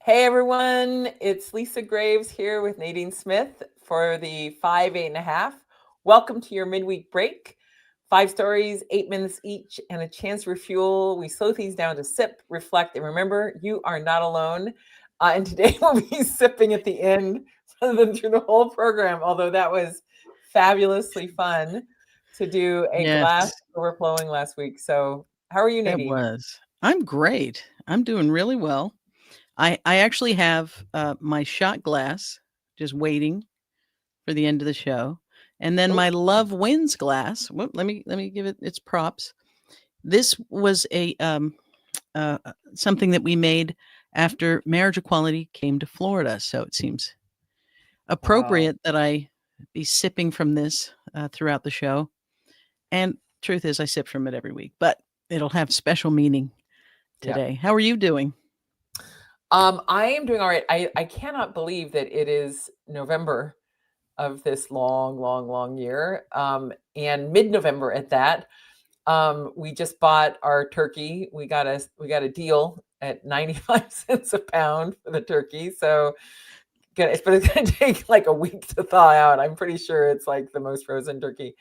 Hey everyone, it's Lisa Graves here with Nadine Smith for the 5, 8 and a half. Welcome to your midweek break. 5 stories, 8 minutes each, and a chance to refuel. We slow things down to sip, reflect, and remember you are not alone. And today we'll be sipping at the end rather than through the whole program, although that was fabulously fun to do a glass Yes, overflowing last week. So, how are you, it Nadine? was. I'm great. I'm doing really well. I actually have my shot glass just waiting for the end of the show, and then Oh, my love wins glass. Let me give it its props. This was a something that we made after marriage equality came to Florida, so it seems wow. appropriate that I be sipping from this throughout the show. And truth is, I sip from it every week, but it'll have special meaning Yeah. today. How are you doing? I am doing all right. I cannot believe that it is November of this long, long, long year. And mid-November at that. We just bought our turkey. We got a deal at 95 cents a pound for the turkey. So but it's gonna take like a week to thaw out. I'm pretty sure it's like the most frozen turkey.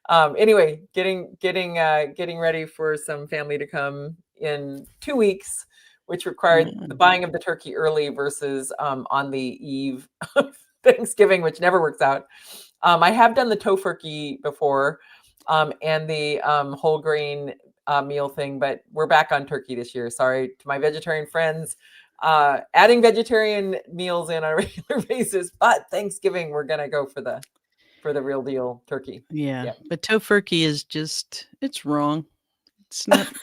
Anyway, getting ready for some family to come in 2 weeks, which required the Mm. buying of the turkey early versus on the eve of Thanksgiving, which never works out. I have done the tofurkey before, and the whole grain meal thing, but we're back on turkey this year. Sorry to my vegetarian friends. Adding vegetarian meals in on a regular basis, but Thanksgiving we're gonna go for the real deal turkey. Yeah, Yeah. but tofurkey is just it's wrong. It's not,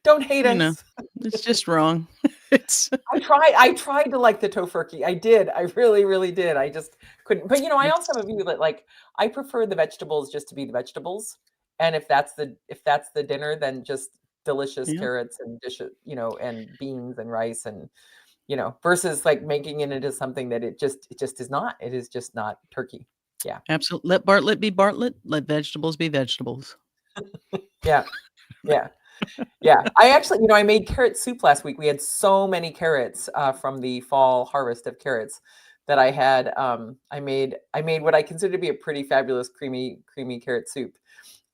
Don't hate you know, us. it's just wrong. It's I tried to like the tofurkey. I did. I really, really did. I just couldn't. But I also it's have a view that like I prefer the vegetables just to be the vegetables. And if that's the dinner, then just delicious yeah, carrots and dishes, and beans and rice and versus like making it into something that it just is not. It is just not turkey. Yeah. absolutely. Let Bartlett be Bartlett, let vegetables be vegetables. Yeah. Yeah. Yeah, I actually, I made carrot soup last week. We had so many carrots from the fall harvest of carrots that I had. I made what I consider to be a pretty fabulous creamy carrot soup.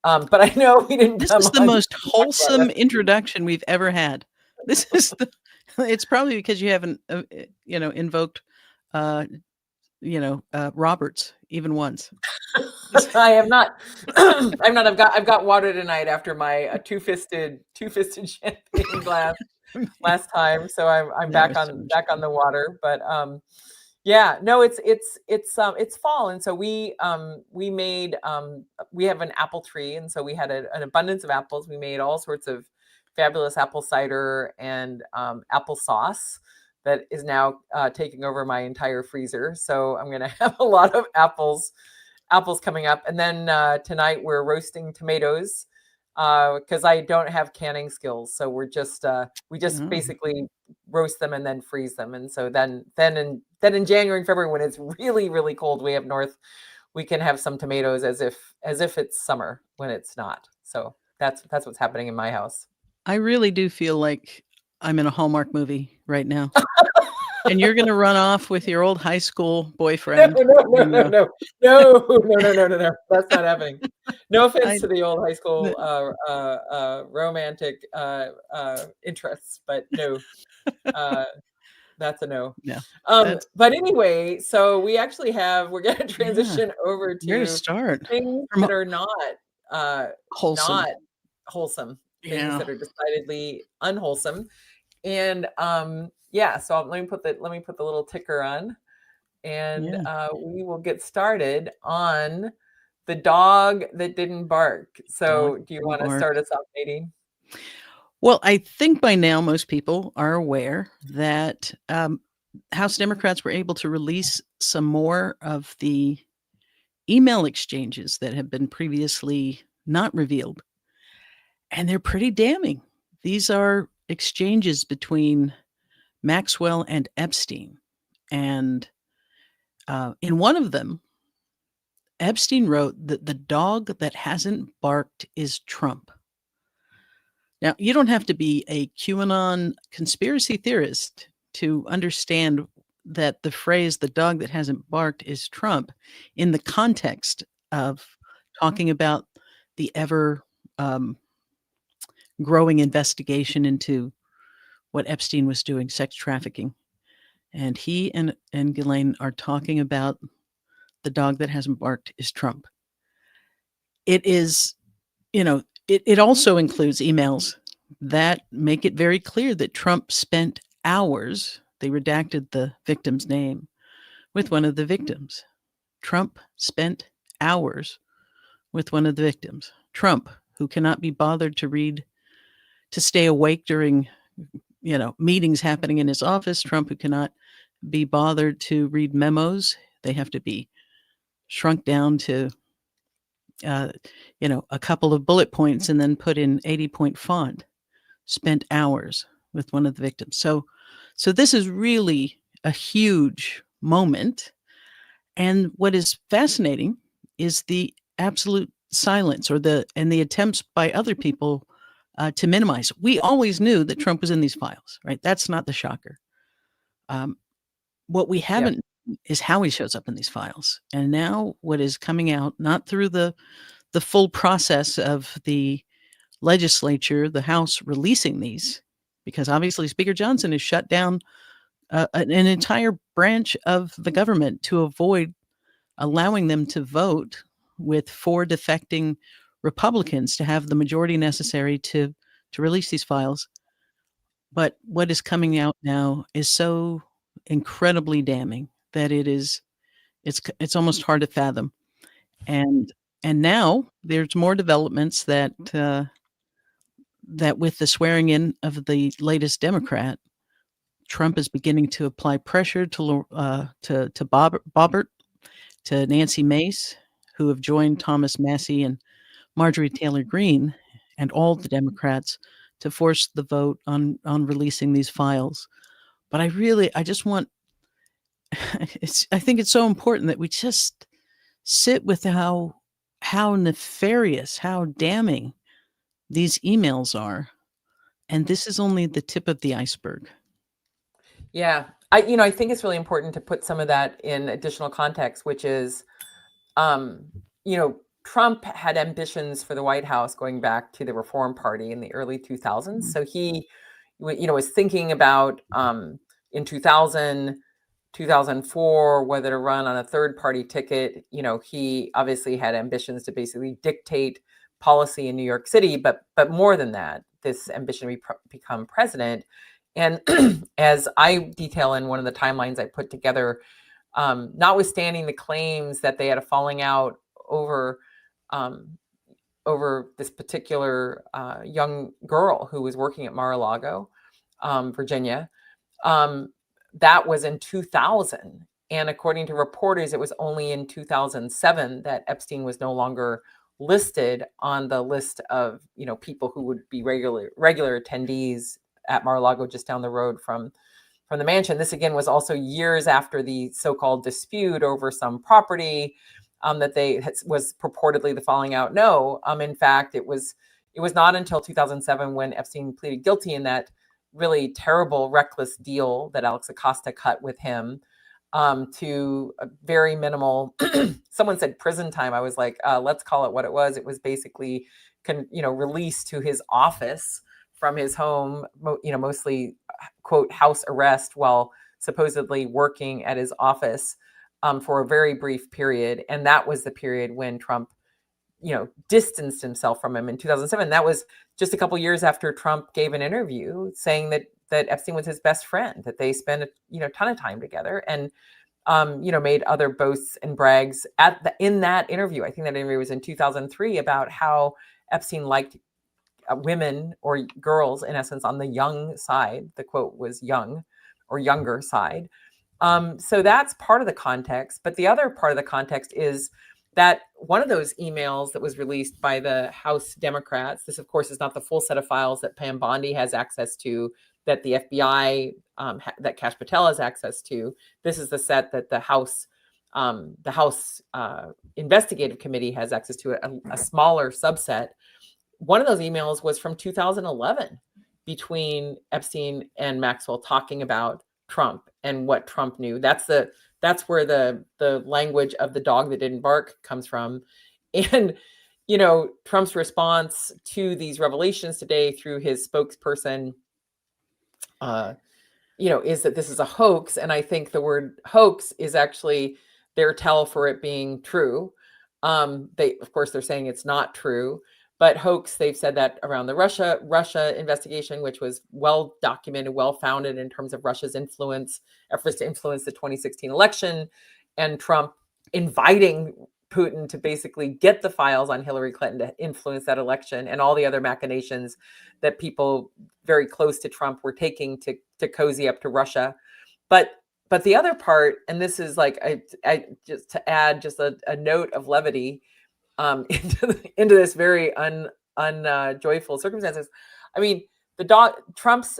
But I know we didn't This come is the on to most talk about wholesome recipes. introduction we've ever had. This is the it's probably because you haven't, invoked, uh, Roberts even once. It's I have not. I'm not. I've got water tonight after my two fisted champagne glass last time, so I'm that back was so on much back on fun. the water. But yeah, no, it's fall, and so we have an apple tree, and so we had an abundance of apples. We made all sorts of fabulous apple cider and apple sauce that is now taking over my entire freezer. So I'm gonna have a lot of apples coming up, and then tonight we're roasting tomatoes because I don't have canning skills. So we just Oh, basically roast them and then freeze them. And so then in January and February when it's really really cold, we have north. We can have some tomatoes as if it's summer when it's not. So that's what's happening in my house. I really do feel like I'm in a Hallmark movie right now, and you're gonna run off with your old high school No, boyfriend, no, no, and, no, no, no, no, no, no, no, no. That's not happening. No offense I to the old high the school romantic interests, but no, uh, that's a no. no, that's But anyway, so we're going to yeah, transition over where to to start? things From that are uh, wholesome. not wholesome, things Yeah, that are decidedly unwholesome. And yeah, so let me put the little ticker on and yeah, we will get started on the dog that didn't bark. dog So, do you didn't want to bark. start us off, Nadine? Well, I think by now most people are aware that, House Democrats were able to release some more of the email exchanges that have been previously not revealed, and they're pretty damning. These are exchanges between Maxwell and Epstein, and, in one of them, Epstein wrote that the dog that hasn't barked is Trump. Now, you don't have to be a QAnon conspiracy theorist to understand that the phrase "the dog that hasn't barked is Trump" in the context of talking about the ever growing investigation into what Epstein was doing, sex trafficking. And he and Ghislaine are talking about the dog that hasn't barked is Trump. It is, it also includes emails that make it very clear that Trump spent hours, they redacted the victim's name, with one of the victims. Trump spent hours with one of the victims. Trump, who cannot be bothered to stay awake during, meetings happening in his office. Trump, who cannot be bothered to read memos. They have to be shrunk down to, a couple of bullet points and then put in 80-point font. Spent hours with one of the victims. So this is really a huge moment. And what is fascinating is the absolute silence or the attempts by other people to minimize. We always knew that Trump was in these files, right? That's not the shocker. What we haven't is how he shows up in these files. And now what is coming out, not through the full process of the legislature, the House releasing these, because obviously Speaker Johnson has shut down an entire branch of the government to avoid allowing them to vote with 4 defecting Republicans to have the majority necessary to release these files. But what is coming out now is so incredibly damning that it's almost hard to fathom. And now there's more developments that with the swearing in of the latest Democrat, Trump is beginning to apply pressure to Boebert, to Nancy Mace, who have joined Thomas Massie and Marjorie Taylor Greene and all the Democrats to force the vote on releasing these files. But I just want, I think it's so important that we just sit with how nefarious, how damning these emails are. And this is only the tip of the iceberg. Yeah. I think it's really important to put some of that in additional context, which is, Trump had ambitions for the White House going back to the Reform Party in the early 2000s. So he, was thinking about in 2000, 2004, whether to run on a third party ticket. He obviously had ambitions to basically dictate policy in New York City, but more than that, this ambition to become president. And as I detail in one of the timelines I put together, notwithstanding the claims that they had a falling out over this particular young girl who was working at Mar-a-Lago, Virginia, that was in 2000. And according to reporters, it was only in 2007 that Epstein was no longer listed on the list of, people who would be regular attendees at Mar-a-Lago, just down the road from the mansion. This again was also years after the so-called dispute over some property that was purportedly the falling out. No, in fact, it was not until 2007 when Epstein pleaded guilty in that really terrible, reckless deal that Alex Acosta cut with him to a very minimal. Someone said prison time. I was like, let's call it what it was. It was basically, released to his office from his home, mostly, quote, house arrest while supposedly working at his office for a very brief period. And that was the period when Trump, distanced himself from him in 2007. That was just a couple years after Trump gave an interview saying that Epstein was his best friend, that they spent a ton of time together, and made other boasts and brags in that interview. I think that interview was in 2003 about how Epstein liked women or girls, in essence, on the young side. The quote was young or younger side. So that's part of the context. But the other part of the context is that one of those emails that was released by the House Democrats, this, of course, is not the full set of files that Pam Bondi has access to, that the FBI, that Kash Patel has access to. This is the set that the House Investigative Committee has access to, a smaller subset. One of those emails was from 2011 between Epstein and Maxwell talking about Trump and what Trump knew. That's where the language of the dog that didn't bark comes from. And Trump's response to these revelations today through his spokesperson is that this is a hoax. And I think the word hoax is actually their tell for it being true. Of course, they're saying it's not true, but hoax, they've said that around the Russia investigation, which was well documented, well founded in terms of Russia's efforts to influence the 2016 election, and Trump inviting Putin to basically get the files on Hillary Clinton to influence that election, and all the other machinations that people very close to Trump were taking to cozy up to Russia. But the other part, and this is like I just to add just a note of levity into this very joyful circumstances. I mean, Trump's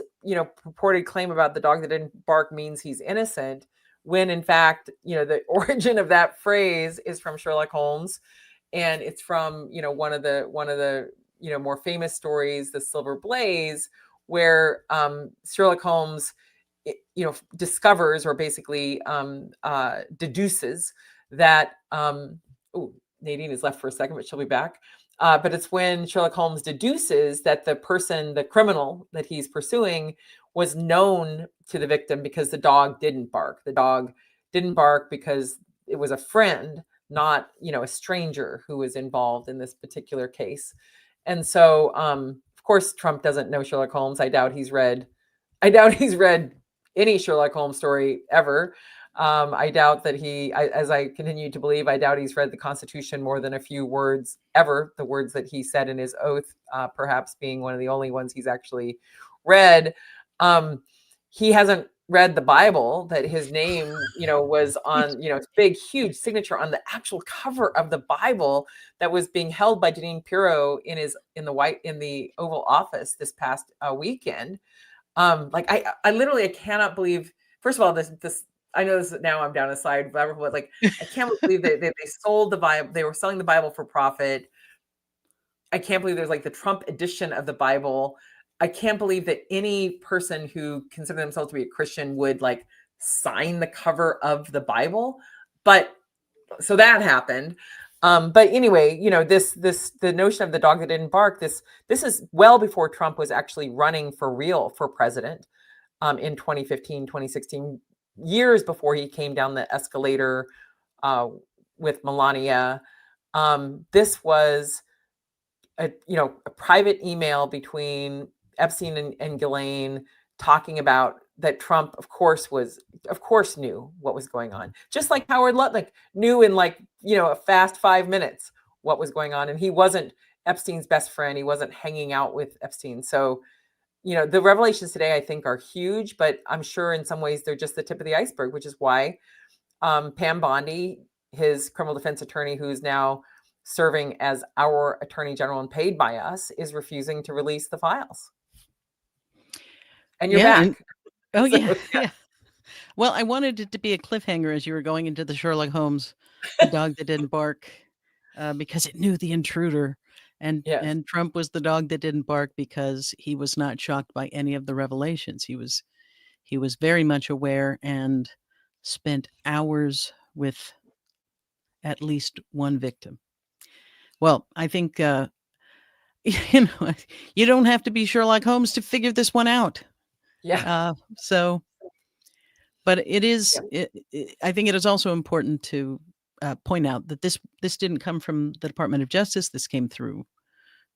purported claim about the dog that didn't bark means he's innocent, when in fact the origin of that phrase is from Sherlock Holmes, and it's from one of the more famous stories, The Silver Blaze, where Sherlock Holmes discovers, or basically deduces that Nadine is left for a second, but she'll be back. But it's when Sherlock Holmes deduces that the criminal that he's pursuing, was known to the victim because the dog didn't bark. The dog didn't bark because it was a friend, not a stranger who was involved in this particular case. And so, of course, Trump doesn't know Sherlock Holmes. I doubt he's read any Sherlock Holmes story ever. I doubt that as I continue to believe, I doubt he's read the Constitution more than a few words ever. The words that he said in his oath, perhaps being one of the only ones he's actually read. He hasn't read the Bible, that his name, was on, big, huge signature on the actual cover of the Bible that was being held by Janine Pirro in the Oval Office this past weekend. I literally, I cannot believe, first of all, this, I know this, now I'm down a side rabbit hole, like, I can't believe that they sold the Bible. They were selling the Bible for profit. I can't believe there's like the Trump edition of the Bible. I can't believe that any person who considered themselves to be a Christian would like sign the cover of the Bible. But so that happened. But anyway, the notion of the dog that didn't bark, this is well before Trump was actually running for real for president in 2015, 2016, years before he came down the escalator with Melania. This was a private email between Epstein and Ghislaine, talking about that Trump, of course, knew what was going on. Just like Howard Lutnick knew in a fast 5 minutes what was going on. And he wasn't Epstein's best friend. He wasn't hanging out with Epstein. So, the revelations today, I think, are huge, but I'm sure in some ways they're just the tip of the iceberg, which is why Pam Bondi, his criminal defense attorney, who's now serving as our attorney general and paid by us, is refusing to release the files. And you're back. Yeah. Well, I wanted it to be a cliffhanger as you were going into the Sherlock Holmes, the dog that didn't bark, because it knew the intruder. And Trump was the dog that didn't bark because he was not shocked by any of the revelations. He was very much aware and spent hours with at least one victim. Well, I think you don't have to be Sherlock Holmes to figure this one out. Yeah. But it is. I think it is also important to point out that this didn't come from the Department of Justice. This came through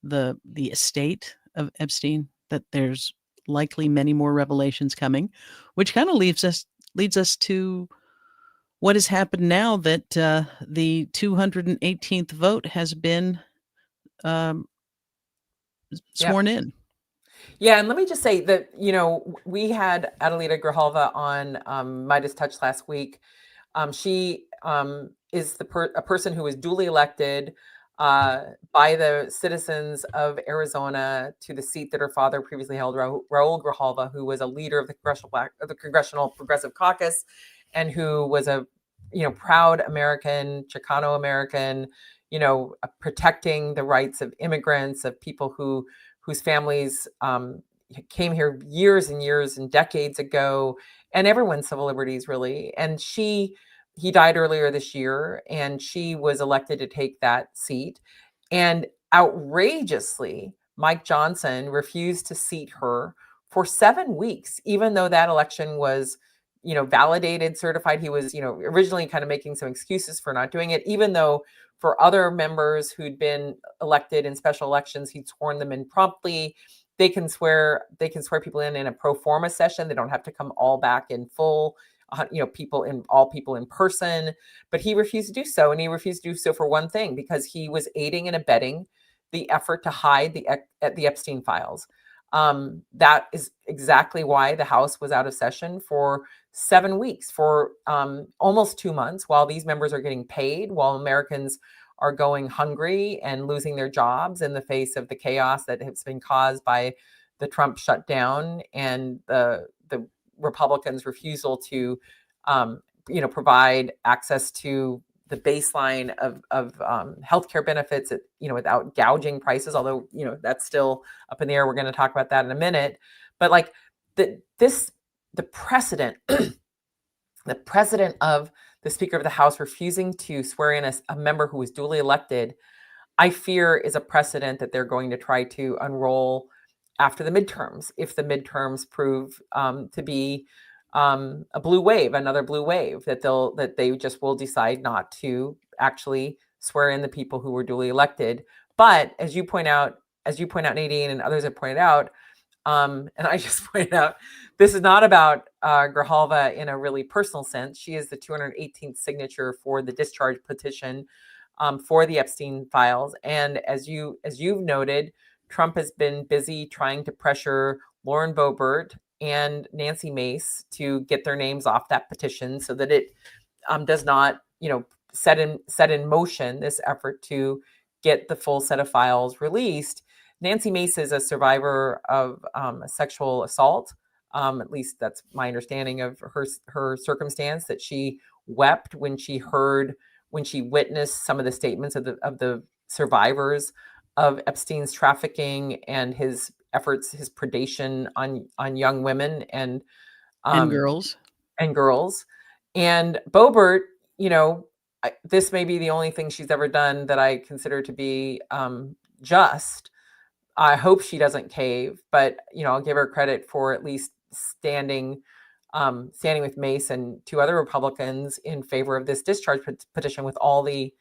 the estate of Epstein. That there's likely many more revelations coming, which kind of leads us to what has happened now that the 218th vote has been sworn in. Yeah, and let me just say that, we had Adelita Grijalva on Midas Touch last week. She is a person who was duly elected by the citizens of Arizona to the seat that her father previously held, Raul Grijalva, who was a leader of the Congressional Progressive Caucus, and who was a proud American, Chicano American, protecting the rights of immigrants, of people whose families came here years and years and decades ago, and everyone's civil liberties, really. And he died earlier this year, and she was elected to take that seat. And outrageously, Mike Johnson refused to seat her for 7 weeks, even though that election was, validated, certified. He was, originally kind of making some excuses for not doing it, even though for other members who'd been elected in special elections, he'd sworn them in promptly. They can swear people in a pro forma session. They don't have to come all back in full, people in person. But he refused to do so, and he refused to do so for one thing, because he was aiding and abetting the effort to hide the Epstein files. That is exactly why the House was out of session for 7 weeks, for almost 2 months, while these members are getting paid, while Americans are going hungry and losing their jobs in the face of the chaos that has been caused by the Trump shutdown and the Republicans' refusal to, provide access to the baseline of healthcare benefits, without gouging prices. Although, that's still up in the air. We're going to talk about that in a minute. But like the precedent, the precedent of the Speaker of the House refusing to swear in a member who was duly elected, I fear is a precedent that they're going to try to unroll after the midterms, if the midterms prove to be a blue wave, another blue wave, that they just will decide not to actually swear in the people who were duly elected. But as you point out, Nadine, and others have pointed out, and I just pointed out, this is not about Grijalva in a really personal sense. She is the 218th signature for the discharge petition for the Epstein files. And as you've noted, Trump has been busy trying to pressure Lauren Boebert and Nancy Mace to get their names off that petition, so that it does not, set in motion this effort to get the full set of files released. Nancy Mace is a survivor of a sexual assault. At least that's my understanding of her circumstance, that she wept when she witnessed some of the statements of the survivors of Epstein's trafficking and his efforts, his predation on young women and girls. And Boebert, this may be the only thing she's ever done that I consider to be just. I hope she doesn't cave, but I'll give her credit for at least standing with Mace and two other Republicans in favor of this discharge petition with all the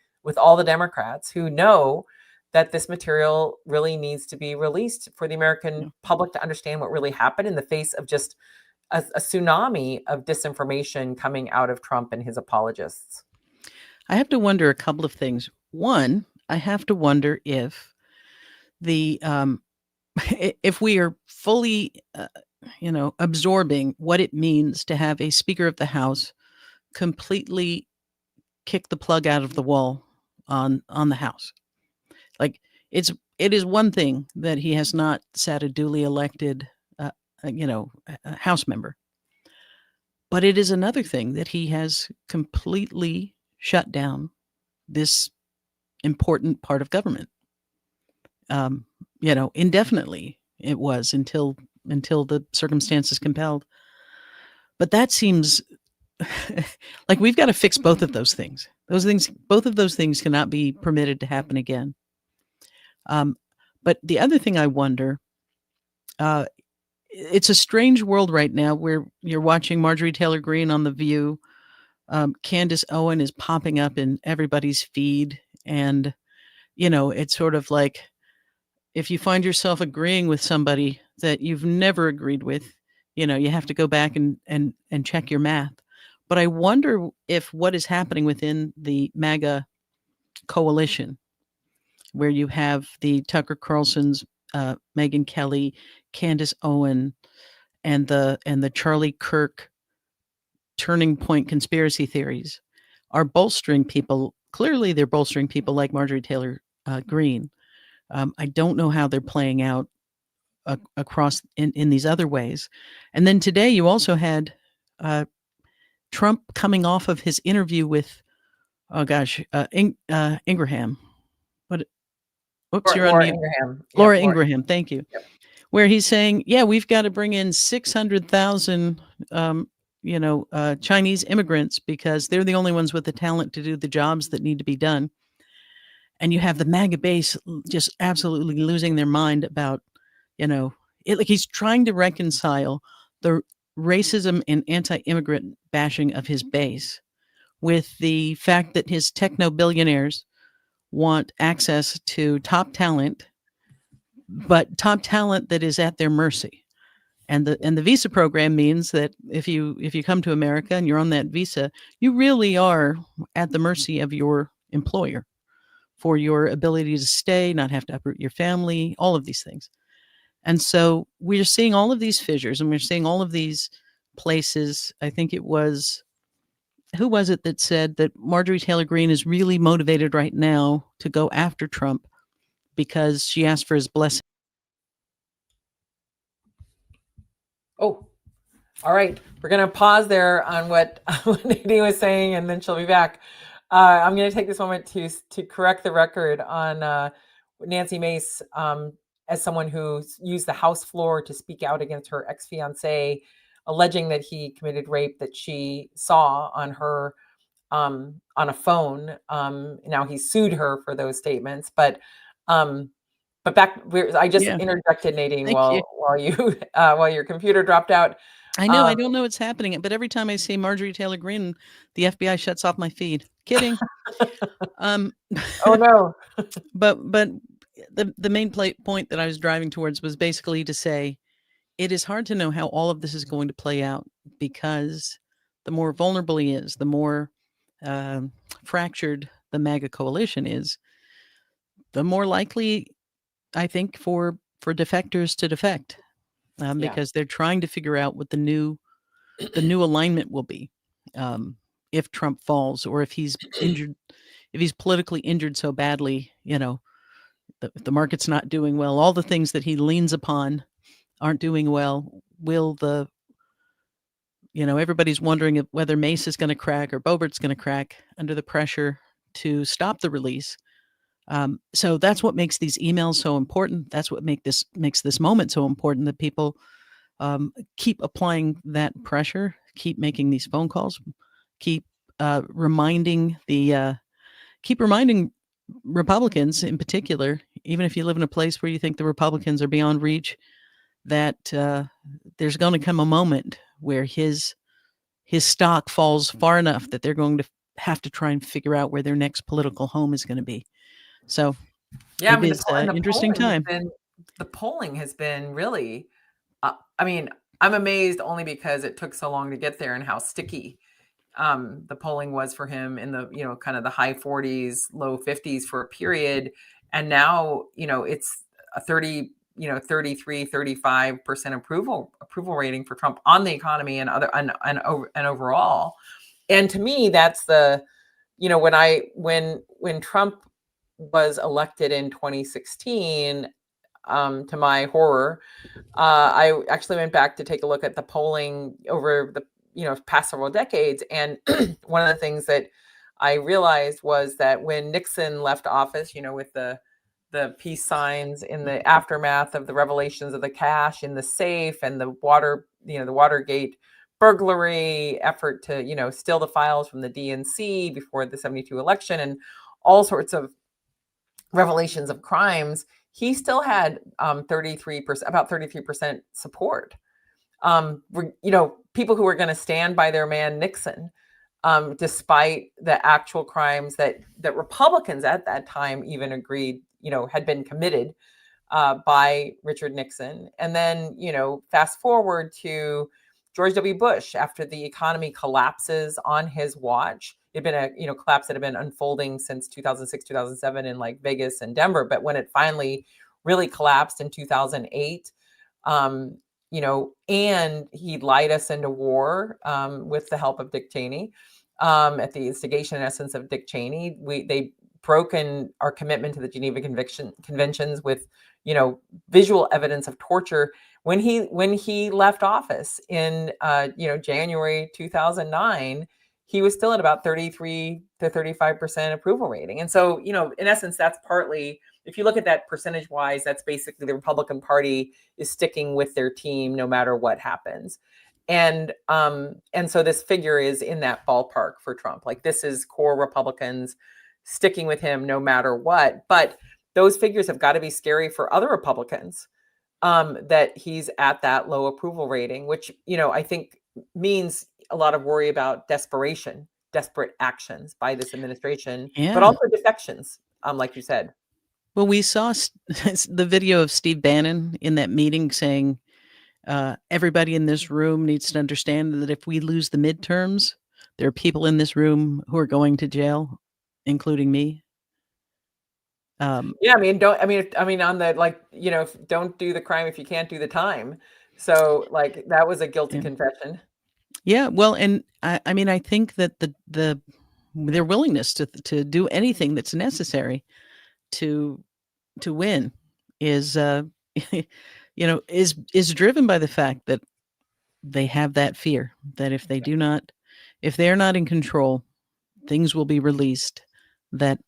Democrats who know that this material really needs to be released for the American public to understand what really happened in the face of just a tsunami of disinformation coming out of Trump and his apologists. I have to wonder a couple of things. One, I have to wonder if if we are fully, absorbing what it means to have a Speaker of the House completely kick the plug out of the wall on the House. Like it is one thing that he has not sat a duly elected, House member, but it is another thing that he has completely shut down this important part of government. Indefinitely it was until the circumstances compelled. But that seems like we've got to fix both of those things. Both of those things cannot be permitted to happen again. But the other thing I wonder, it's a strange world right now where you're watching Marjorie Taylor Greene on The View. Candace Owen is popping up in everybody's feed. And, it's sort of like, if you find yourself agreeing with somebody that you've never agreed with, you have to go back and check your math. But I wonder if what is happening within the MAGA coalition, where you have the Tucker Carlsons, Megyn Kelly, Candace Owen, and the Charlie Kirk turning point conspiracy theories, are bolstering people. Clearly, they're bolstering people like Marjorie Taylor Greene. I don't know how they're playing out across in these other ways. And then today you also had Trump coming off of his interview with, Ingraham. You're on mute. Ingraham. Laura Ingraham, thank you. Yep. where he's saying, yeah, we've got to bring in 600,000, Chinese immigrants because they're the only ones with the talent to do the jobs that need to be done. And you have the MAGA base just absolutely losing their mind about, like he's trying to reconcile the racism and anti-immigrant bashing of his base with the fact that his techno billionaires want access to top talent, but top talent that is at their mercy. And the visa program means that if you come to America and you're on that visa, you really are at the mercy of your employer for your ability to stay, not have to uproot your family, all of these things. And so we're seeing all of these fissures, and we're seeing all of these places. I think it was, who was it that said that Marjorie Taylor Greene is really motivated right now to go after Trump because she asked for his blessing? Oh, all right. We're going to pause there on what Nadine was saying, and then she'll be back. I'm going to take this moment to correct the record on Nancy Mace as someone who used the House floor to speak out against her ex-fiancé, alleging that he committed rape that she saw on her on a phone. Now he sued her for those statements, but back, I just interjected, Nadine, while you while your computer dropped out. I know, I don't know what's happening, but every time I see Marjorie Taylor Greene, the FBI shuts off my feed. Kidding. Oh no. But the main point that I was driving towards was basically to say it is hard to know how all of this is going to play out, because the more vulnerable he is, the more fractured the MAGA coalition is, the more likely, I think, for defectors to defect, because they're trying to figure out what the new alignment will be if Trump falls, or if he's injured, if he's politically injured so badly, the market's not doing well, all the things that he leans upon aren't doing well. Will everybody's wondering if whether Mace is going to crack or Boebert's going to crack under the pressure to stop the release. So that's what makes these emails so important. That's what makes this moment so important, that people keep applying that pressure, keep making these phone calls, keep reminding Republicans in particular, even if you live in a place where you think the Republicans are beyond reach, that there's going to come a moment where his stock falls far enough that they're going to have to try and figure out where their next political home is going to be. So yeah, it is an interesting time. The polling has been really, I'm amazed only because it took so long to get there and how sticky the polling was for him in the, kind of the high 40s, low 50s for a period. And now, it's a 33, 35% approval rating for Trump on the economy and and overall. And to me, that's the, when Trump was elected in 2016, to my horror, I actually went back to take a look at the polling over the past several decades, and one of the things that I realized was that when Nixon left office, with the peace signs in the aftermath of the revelations of the cash in the safe and the Watergate burglary effort to steal the files from the DNC before the 72 election and all sorts of revelations of crimes, he still had 33% support. People who were going to stand by their man Nixon, despite the actual crimes that Republicans at that time even agreed, had been committed by Richard Nixon. And then, fast forward to George W. Bush after the economy collapses on his watch. It had been a collapse that had been unfolding since 2006, 2007 in like Vegas and Denver. But when it finally really collapsed in 2008, and he lied us into war with the help of Dick Cheney, at the instigation, in essence, of Dick Cheney. They broken our commitment to the Geneva Conventions with, visual evidence of torture. When he left office in, January 2009, he was still at about 33 to 35% approval rating. And so, in essence, that's partly, if you look at that percentage wise, that's basically the Republican Party is sticking with their team no matter what happens. And so this figure is in that ballpark for Trump. Like, this is core Republicans sticking with him no matter what. But those figures have got to be scary for other Republicans, that he's at that low approval rating, which, I think means a lot of worry about desperate actions by this administration, but Yeah. also defections, like you said. Well, we saw the video of Steve Bannon in that meeting saying, everybody in this room needs to understand that if we lose the midterms, there are people in this room who are going to jail, including me. Yeah, on the, like, don't do the crime if you can't do the time. So, like, that was a guilty Yeah. confession. Yeah, well, and I think that their willingness to do anything that's necessary to win is is driven by the fact that they have that fear that if they're not in control, things will be released that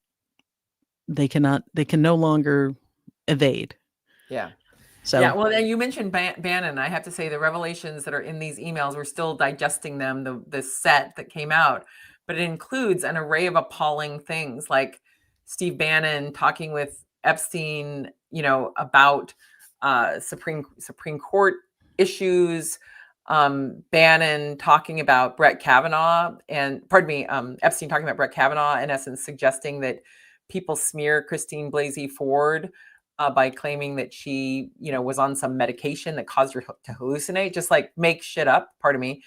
they can no longer evade. Yeah. So Yeah, well, and you mentioned Bannon. I have to say the revelations that are in these emails, we're still digesting them, the set that came out, but it includes an array of appalling things, like Steve Bannon talking with Epstein, about Supreme Court issues. Bannon talking about Brett Kavanaugh, and pardon me, Epstein talking about Brett Kavanaugh, in essence suggesting that people smear Christine Blasey Ford by claiming that she, was on some medication that caused her to hallucinate, just like make shit up, pardon me,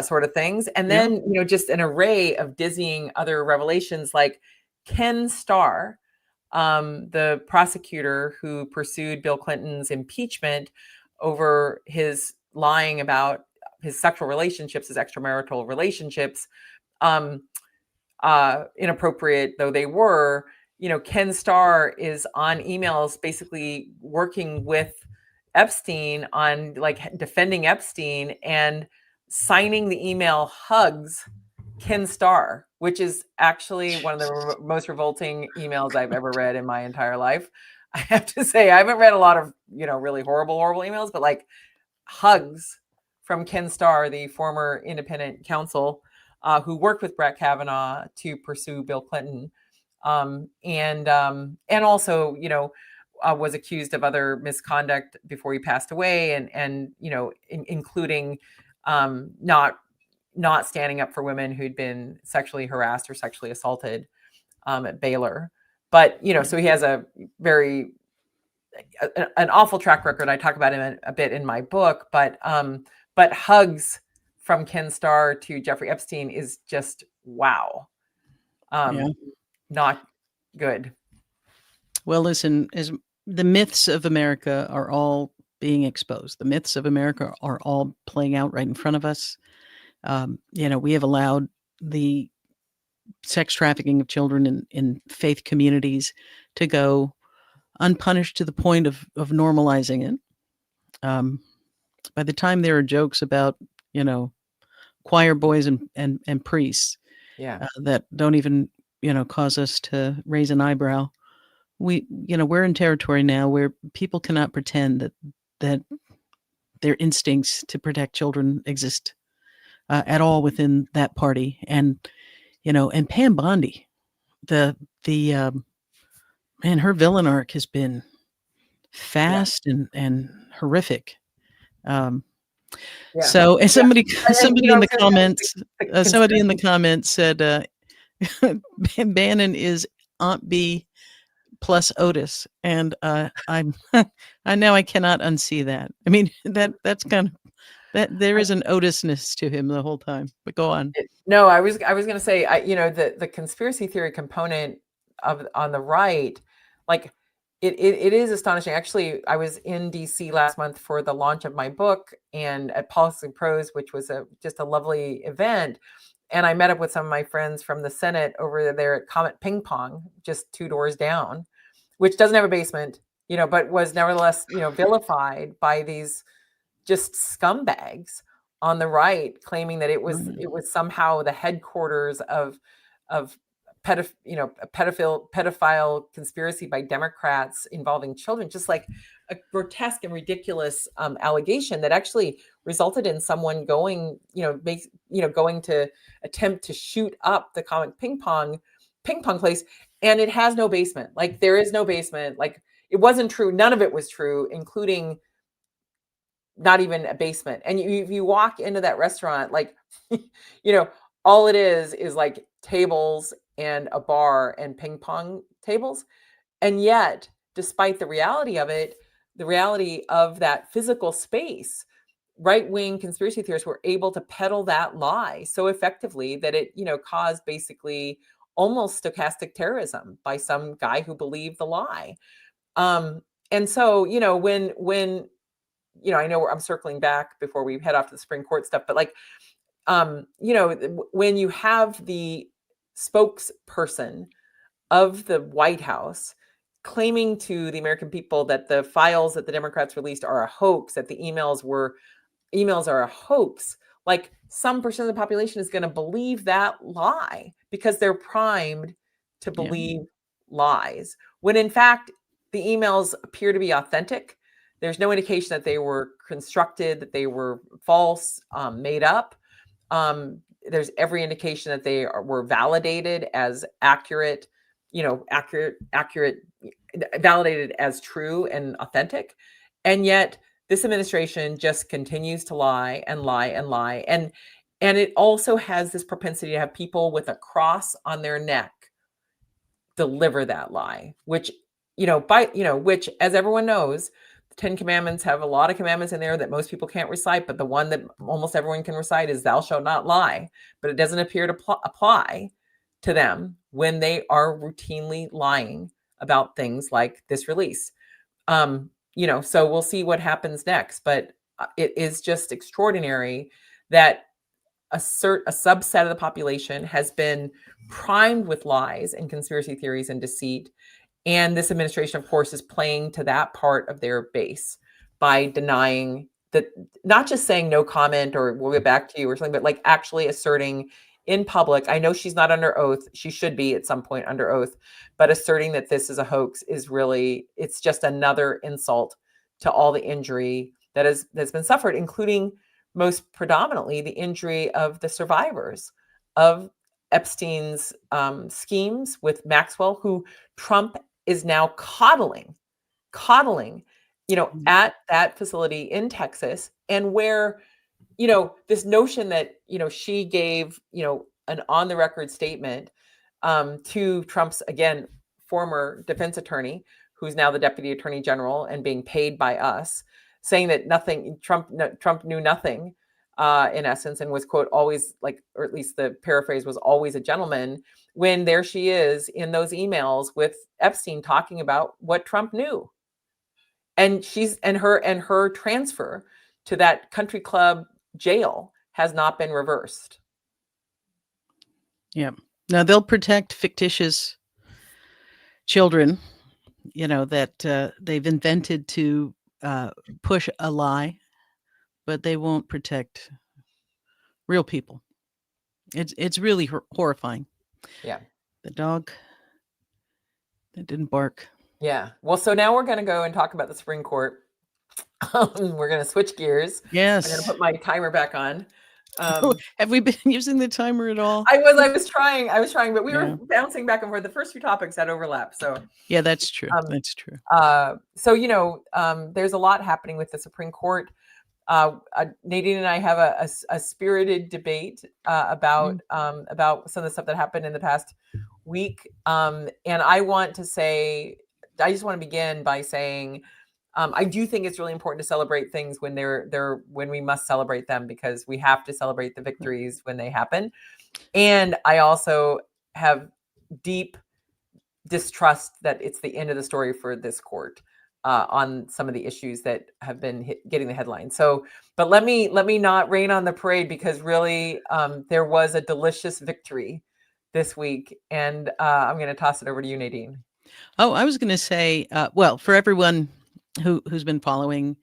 sort of things. And Yeah. then, just an array of dizzying other revelations, like Ken Starr, the prosecutor who pursued Bill Clinton's impeachment over his lying about his sexual relationships, his extramarital relationships, inappropriate though they were. Ken Starr is on emails basically working with Epstein on, like, defending Epstein and signing the email "Hugs Ken Starr," which is actually one of the most revolting emails I've ever read in my entire life. I have to say, I haven't read a lot of, really horrible emails, but like, hugs from Ken Starr, the former independent counsel who worked with Brett Kavanaugh to pursue Bill Clinton, and also, was accused of other misconduct before he passed away, and including not standing up for women who'd been sexually harassed or sexually assaulted at Baylor. But so he has a very an awful track record. I talk about him a bit in my book, but hugs from Ken Starr to Jeffrey Epstein is just wow. Not good. Well, listen, as the myths of America are all being exposed, the myths of America are all playing out right in front of us. We have allowed the sex trafficking of children in faith communities to go unpunished to the point of normalizing it. By the time there are jokes about, choir boys and priests, that don't even, cause us to raise an eyebrow, we're in territory now where people cannot pretend that their instincts to protect children exist at all within that party. And Pam Bondi, the man, her villain arc has been fast and horrific. So, and somebody in the comments, said, Bannon is Aunt B plus Otis, and I'm I know I cannot unsee that. I mean, that's kind of that there is an Otisness to him the whole time. But go on. No, I was going to say, the conspiracy theory component on the right, like, it is astonishing. Actually, I was in DC last month for the launch of my book and at Policy Prose, which was just a lovely event. And I met up with some of my friends from the Senate over there at Comet Ping Pong, just 2 doors down, which doesn't have a basement, but was nevertheless, vilified by these just scumbags on the right, claiming that it was Right. somehow the headquarters of a pedophile conspiracy by Democrats involving children, just like a grotesque and ridiculous allegation that actually resulted in someone going, going to attempt to shoot up the comic ping pong place, and it has no basement. Like, there is no basement. Like, it wasn't true. None of it was true, including not even a basement. And if you walk into that restaurant, like, all it is like tables and a bar and ping pong tables. And yet, despite the reality of it, the reality of that physical space, right-wing conspiracy theorists were able to peddle that lie so effectively that it, caused basically almost stochastic terrorism by some guy who believed the lie. And so, when I know I'm circling back before we head off to the Supreme Court stuff, but like, when you have the spokesperson of the White House claiming to the American people that the files that the Democrats released are a hoax, that the emails are a hoax, like, some percent of the population is going to believe that lie because they're primed to believe lies. When in fact, the emails appear to be authentic. There's no indication that they were constructed, that they were false, made up. There's every indication that they were validated as accurate, validated as true and authentic. And yet this administration just continues to lie and lie and lie. And it also has this propensity to have people with a cross on their neck deliver that lie, which, which, as everyone knows, the 10 Commandments have a lot of commandments in there that most people can't recite, but the one that almost everyone can recite is thou shalt not lie. But it doesn't appear to apply to them when they are routinely lying about things like this release. So we'll see what happens next, but it is just extraordinary that a subset of the population has been primed with lies and conspiracy theories and deceit. And this administration, of course, is playing to that part of their base by denying that, not just saying no comment or we'll get back to you or something, but like actually asserting in public. I know she's not under oath. She should be at some point under oath, but asserting that this is a hoax is really, it's just another insult to all the injury that's been suffered, including most predominantly the injury of the survivors of Epstein's schemes with Maxwell, who Trump is now coddling, at that facility in Texas, and where, this notion that, she gave, an on the record statement to Trump's, again, former defense attorney, who's now the deputy attorney general and being paid by us, saying that Trump knew nothing, in essence, and was, quote, always like, or at least the paraphrase was, always a gentleman, when there she is in those emails with Epstein talking about what Trump knew. And her transfer to that country club jail has not been reversed. Yeah. Now they'll protect fictitious children, that they've invented to push a lie, but they won't protect real people. It's really horrifying. Yeah. The dog that didn't bark. Yeah. Well, so now we're going to go and talk about the Supreme Court. We're going to switch gears. Yes. I'm going to put my timer back on. Have we been using the timer at all? I was trying, but we were bouncing back and forth. The first few topics had overlap. So yeah, that's true. That's true. So, there's a lot happening with the Supreme Court. Nadine and I have a spirited debate about some of the stuff that happened in the past week. And I just want to begin by saying, I do think it's really important to celebrate things when when we must celebrate them, because we have to celebrate the victories when they happen. And I also have deep distrust that it's the end of the story for this court on some of the issues that have been getting the headlines. So, but let me not rain on the parade, because really there was a delicious victory this week. And I'm going to toss it over to you, Nadine. Oh, I was going to say, for everyone who's been following,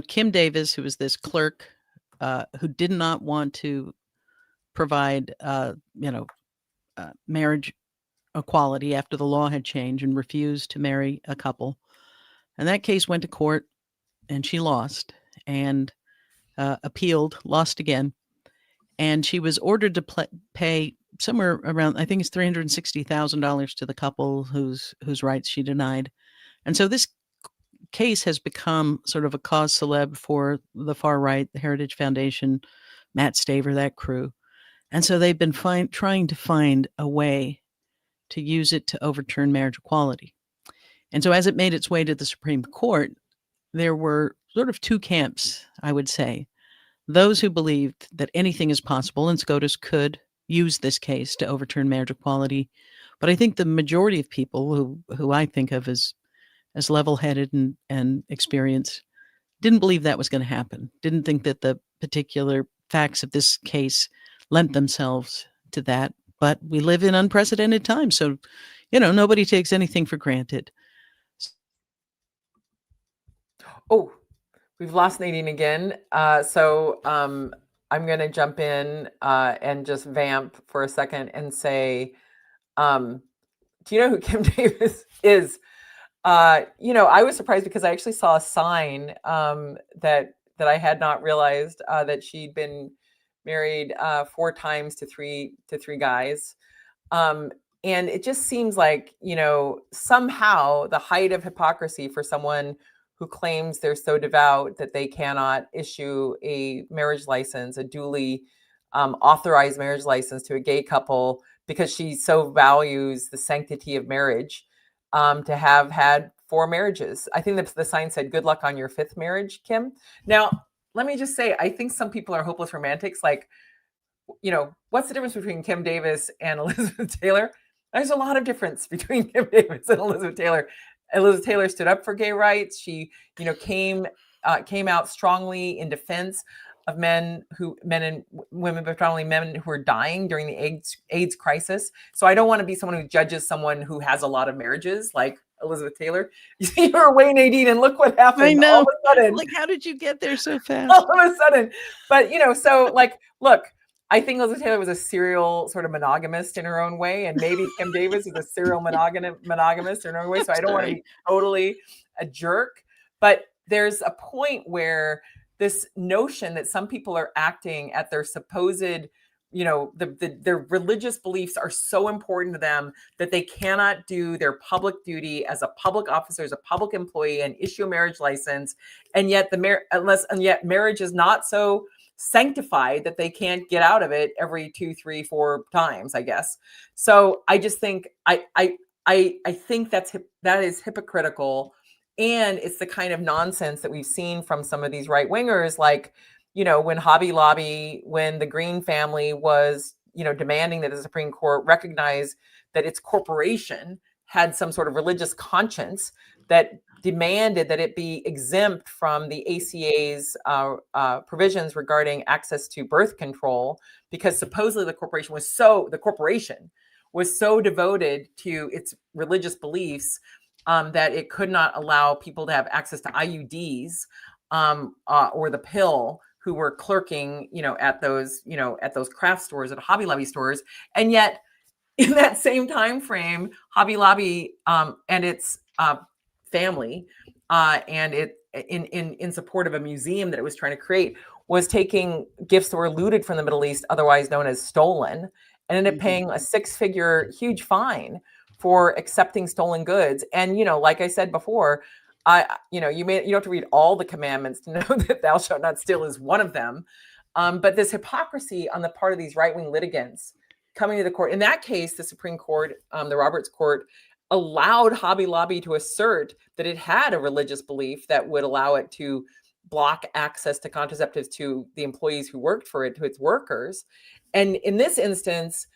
Kim Davis, who was this clerk who did not want to provide, marriage equality after the law had changed and refused to marry a couple. And that case went to court, and she lost, and appealed, lost again. And she was ordered to pay somewhere around, I think it's $360,000 to the couple whose rights she denied. And so this case has become sort of a cause célèbre for the far right, the Heritage Foundation, Matt Staver, that crew. And so they've been trying to find a way to use it to overturn marriage equality. And so as it made its way to the Supreme Court, there were sort of two camps, I would say. Those who believed that anything is possible and SCOTUS could use this case to overturn marriage equality. But I think the majority of people who I think of as level-headed and experienced didn't believe that was going to happen, didn't think that the particular facts of this case lent themselves to that. But we live in unprecedented times, so, nobody takes anything for granted. Oh, we've lost Nadine again. So I'm going to jump in and just vamp for a second and say, do you know who Kim Davis is? I was surprised because I actually saw a sign that I had not realized that she'd been married 4 times to three guys. And it just seems like, somehow the height of hypocrisy for someone who claims they're so devout that they cannot issue a marriage license, a duly authorized marriage license to a gay couple because she so values the sanctity of marriage, to have had 4 marriages. I think the sign said, "Good luck on your 5th marriage, Kim." Now, let me just say, I think some people are hopeless romantics. Like, what's the difference between Kim Davis and Elizabeth Taylor? There's a lot of difference between Kim Davis and Elizabeth Taylor. Elizabeth Taylor stood up for gay rights. She, came out strongly in defense of men and women, but not only men who are dying during the AIDS crisis. So I don't want to be someone who judges someone who has a lot of marriages, like Elizabeth Taylor. You were away, Nadine, and look what happened. I know. All of a sudden, like, how did you get there so fast? All of a sudden, but so look. I think Elizabeth Taylor was a serial sort of monogamist in her own way, and maybe Kim Davis is a serial monogamist in her own way. So I don't want to be totally a jerk, but there's a point where this notion that some people are acting at their supposed, their religious beliefs are so important to them that they cannot do their public duty as a public officer, as a public employee, and issue a marriage license, and yet marriage is not so sanctified that they can't get out of it every 2, 3, 4 times, I guess. So I just think I think that is hypocritical, and it's the kind of nonsense that we've seen from some of these right wingers, like when Hobby Lobby, when the Green family was demanding that the Supreme Court recognize that its corporation had some sort of religious conscience that demanded that it be exempt from the ACA's provisions regarding access to birth control, because supposedly the corporation was so devoted to its religious beliefs that it could not allow people to have access to IUDs or the pill, who were clerking, at those craft stores, at Hobby Lobby stores. And yet in that same time frame, Hobby Lobby and its family and it in support of a museum that it was trying to create was taking gifts that were looted from the Middle East, otherwise known as stolen, and ended up paying a 6-figure huge fine for accepting stolen goods. And like I said before, you don't have to read all the commandments to know that thou shalt not steal is one of them. But this hypocrisy on the part of these right-wing litigants coming to the court. In that case, the Supreme Court, the Roberts Court, allowed Hobby Lobby to assert that it had a religious belief that would allow it to block access to contraceptives to the employees who worked for it, to its workers. And in this instance,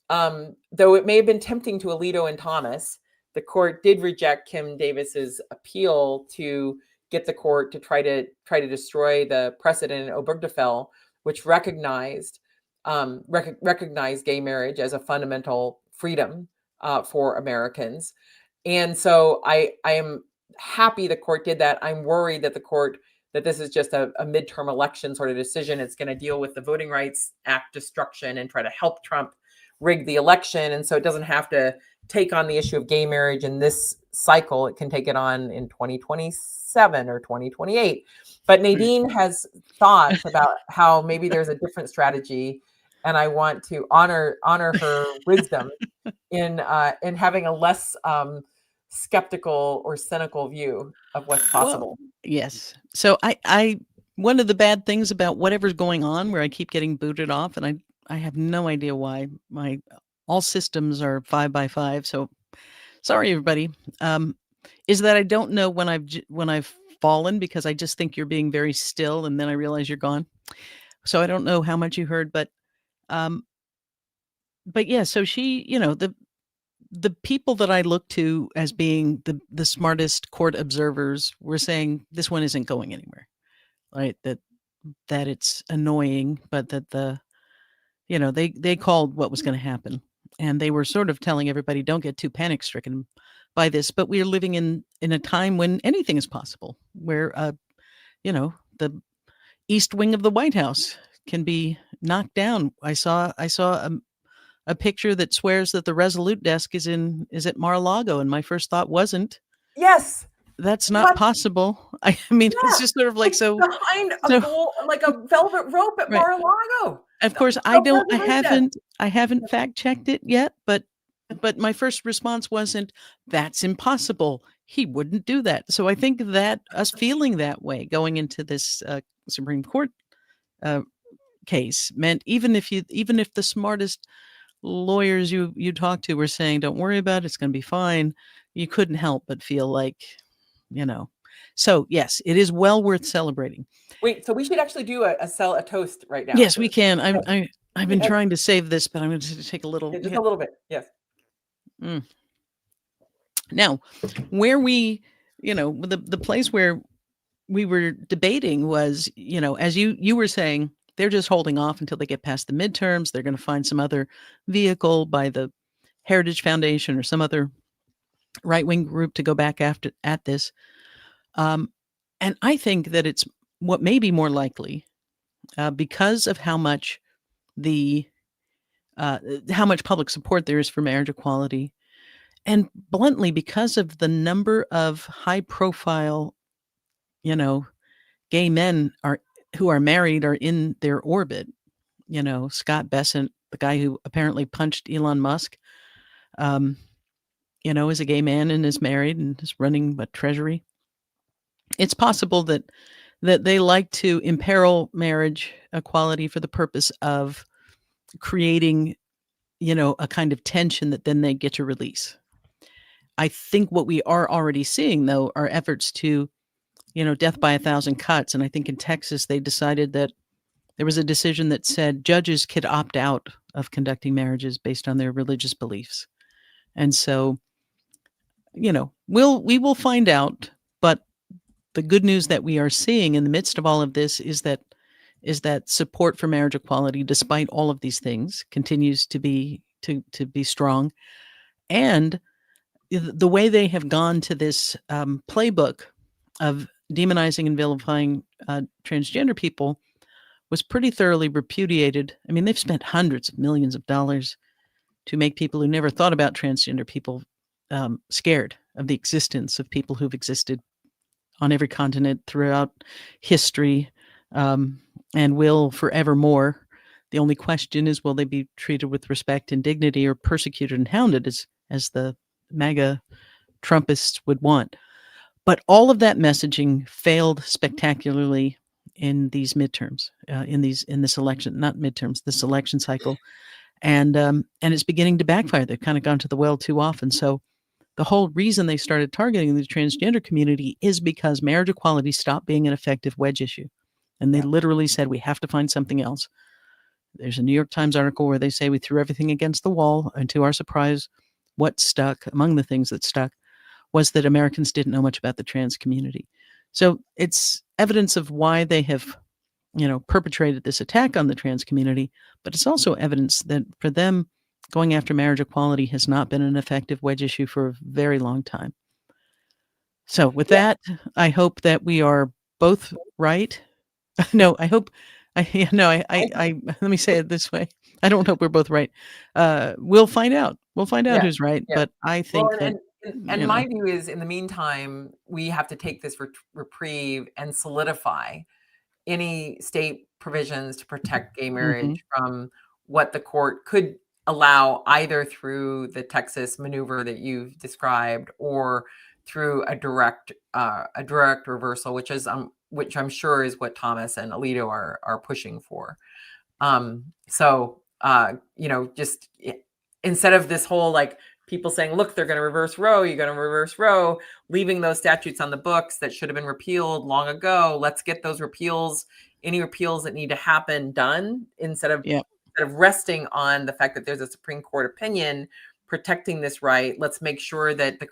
though it may have been tempting to Alito and Thomas, the court did reject Kim Davis's appeal to get the court to try to destroy the precedent in Obergefell, which recognized gay marriage as a fundamental freedom for Americans. And so I am happy the court did that. I'm worried that the court that this is just a midterm election sort of decision. It's going to deal with the Voting Rights Act destruction and try to help Trump rig the election. And so it doesn't have to take on the issue of gay marriage in this cycle. It can take it on in 2027 or 2028. But Nadine has thoughts about how maybe there's a different strategy, and I want to honor her wisdom in having a less skeptical or cynical view of what's possible. Well, yes. So I one of the bad things about whatever's going on, where I keep getting booted off, and I have no idea why. My all systems are 5 by 5. So sorry, everybody. Is that I don't know when I've fallen, because I just think you're being very still, and then I realize you're gone. So I don't know how much you heard, but yeah. So she, the people that I look to as being the smartest court observers were saying this one isn't going anywhere, right? That it's annoying, but that they called what was going to happen, and they were sort of telling everybody, don't get too panic stricken by this. But we are living in a time when anything is possible, where the East Wing of the White House can be knocked down. I saw a picture that swears that the Resolute desk is at Mar-a-Lago, and my first thought wasn't. Yes, that's not possible. I mean, it's just sort of like, so behind a goal, like a velvet rope at Mar-a-Lago. Of course, I haven't fact checked it yet, but my first response wasn't, that's impossible. He wouldn't do that. So I think that us feeling that way going into this Supreme Court case meant even if the smartest lawyers you talk to were saying, don't worry about it, it's going to be fine, you couldn't help but feel like, So yes, it is well worth celebrating. Wait, so we should actually do a toast right now. Yes, we can. I've been trying to save this, but I'm going to take a little. Just a little bit. Yes. Now, where we, the place where we were debating was, as you were saying, they're just holding off until they get past the midterms. They're going to find some other vehicle by the Heritage Foundation or some other right-wing group to go back at this. And I think that it's what may be more likely because of how much public support there is for marriage equality, and bluntly, because of the number of high-profile, gay men who are married are in their orbit. Scott Bessent, the guy who apparently punched Elon Musk, is a gay man and is married and is running a treasury. It's possible that they like to imperil marriage equality for the purpose of creating, a kind of tension that then they get to release. I think what we are already seeing, though, are efforts to, death by 1,000 cuts. And I think in Texas, they decided that there was a decision that said judges could opt out of conducting marriages based on their religious beliefs. And so, we will find out. But the good news that we are seeing in the midst of all of this is that support for marriage equality, despite all of these things, continues to be strong. And the way they have gone to this playbook of demonizing and vilifying transgender people was pretty thoroughly repudiated. I mean, they've spent hundreds of millions of dollars to make people who never thought about transgender people scared of the existence of people who've existed on every continent throughout history and will forevermore. The only question is, will they be treated with respect and dignity, or persecuted and hounded as the MAGA Trumpists would want? But all of that messaging failed spectacularly in these midterms, in this election, not midterms, this election cycle, and it's beginning to backfire. They've kind of gone to the well too often. So the whole reason they started targeting the transgender community is because marriage equality stopped being an effective wedge issue, and they literally said, we have to find something else. There's a New York Times article where they say we threw everything against the wall, and to our surprise, what stuck, among the things that stuck, was that Americans didn't know much about the trans community. So it's evidence of why they have, perpetrated this attack on the trans community, but it's also evidence that for them, going after marriage equality has not been an effective wedge issue for a very long time. So with that, I hope that we are both right. No, I hope. Let me say it this way. I don't hope we're both right. We'll find out. We'll find out Yeah, who's right. yeah. But I Well, think that, and my view is, in the meantime, we have to take this reprieve and solidify any state provisions to protect gay mhm, marriage from what the court could allow, either through the Texas maneuver that you've described or through a direct reversal, which I'm sure is what Thomas and Alito are pushing for. So just instead of this whole, like, people saying, look, they're going to reverse Roe, you're going to reverse Roe, leaving those statutes on the books that should have been repealed long ago. Let's get those repeals, any repeals that need to happen, done, instead of yeah, resting on the fact that there's a Supreme Court opinion protecting this right. Let's make sure that those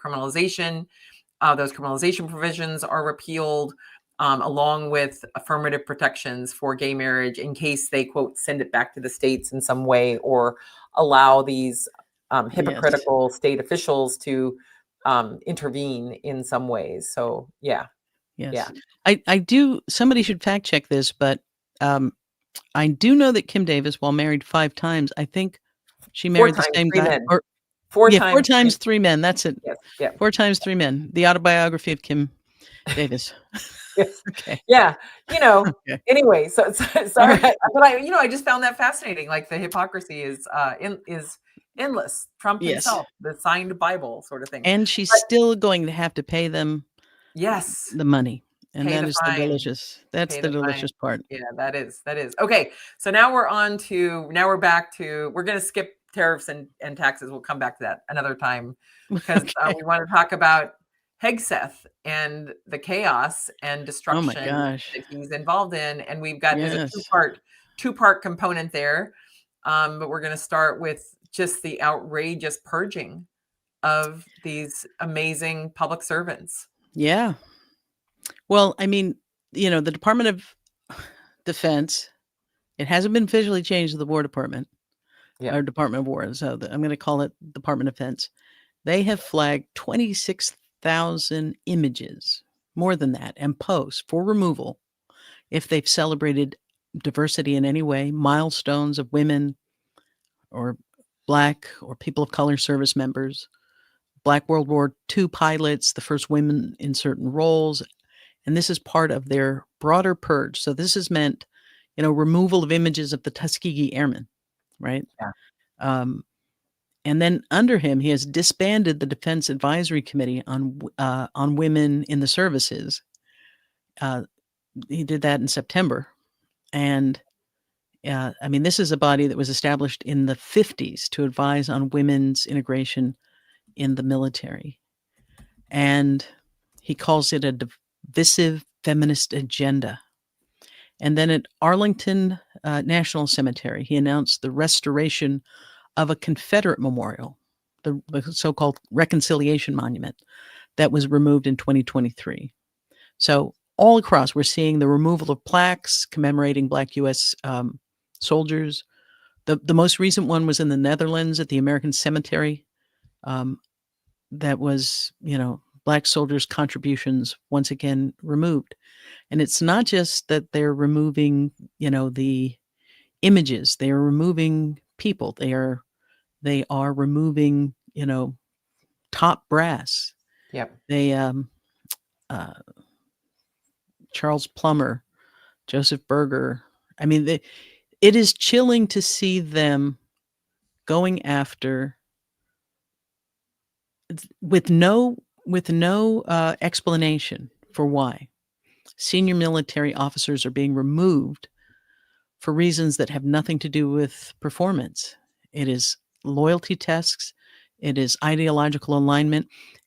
criminalization provisions are repealed, along with affirmative protections for gay marriage, in case they, quote, send it back to the states in some way, or allow these yes, hypocritical state officials to intervene in some ways. So, yeah. yes. I do. Somebody should fact check this, but I do know that Kim Davis, while married 5 times, I think she Four married the times, same three guy, men. or Four yeah, 4 times, times 3 men. That's it. yes, yeah. 4 times 3 men. The autobiography of Kim Davis. Yes. Okay. Yeah. Okay. Anyway, so All sorry, right. but I just found that fascinating. Like, the hypocrisy is endless. Trump Yes. himself, the signed Bible sort of thing. And she's But still going to have to pay them yes, the money, and pay that the is fine. that's Pay the the fine. delicious part. Yeah, that is. Okay, so now we're back to, we're gonna skip tariffs and taxes. We'll come back to that another time, because Okay. we want to talk about Hegseth and the chaos and Oh my destruction gosh. that he's involved in. And there's a Yes. two-part component there. But we're gonna start with just the outrageous purging of these amazing public servants. Yeah. Well, I mean, the Department of Defense, it hasn't been officially changed to the War Department Yeah. or Department of War, so I'm gonna call it Department of Defense. They have flagged 26,000 images, more than that, and posts for removal if they've celebrated diversity in any way, milestones of women or Black or people of color service members, Black World War II pilots, the first women in certain roles. And this is part of their broader purge. So this has meant, removal of images of the Tuskegee Airmen, right? Yeah. Um, and then under him, he has disbanded the Defense Advisory Committee on women in the services. He did that in September, and this is a body that was established in the 50s to advise on women's integration in the military. And he calls it a divisive feminist agenda. And then at Arlington National Cemetery, he announced the restoration of a Confederate memorial, the so-called Reconciliation Monument, that was removed in 2023. So all across, we're seeing the removal of plaques commemorating Black U.S. Soldiers. The most recent one was in the Netherlands at the American Cemetery. That was, Black soldiers' contributions once again removed. And it's not just that they're removing, the images. They are removing people. They are removing, top brass. Yep. They Charles Plummer, Joseph Berger. I mean, it is chilling to see them going after with no explanation for why senior military officers are being removed for reasons that have nothing to do with performance. It is loyalty tests. It is ideological alignment.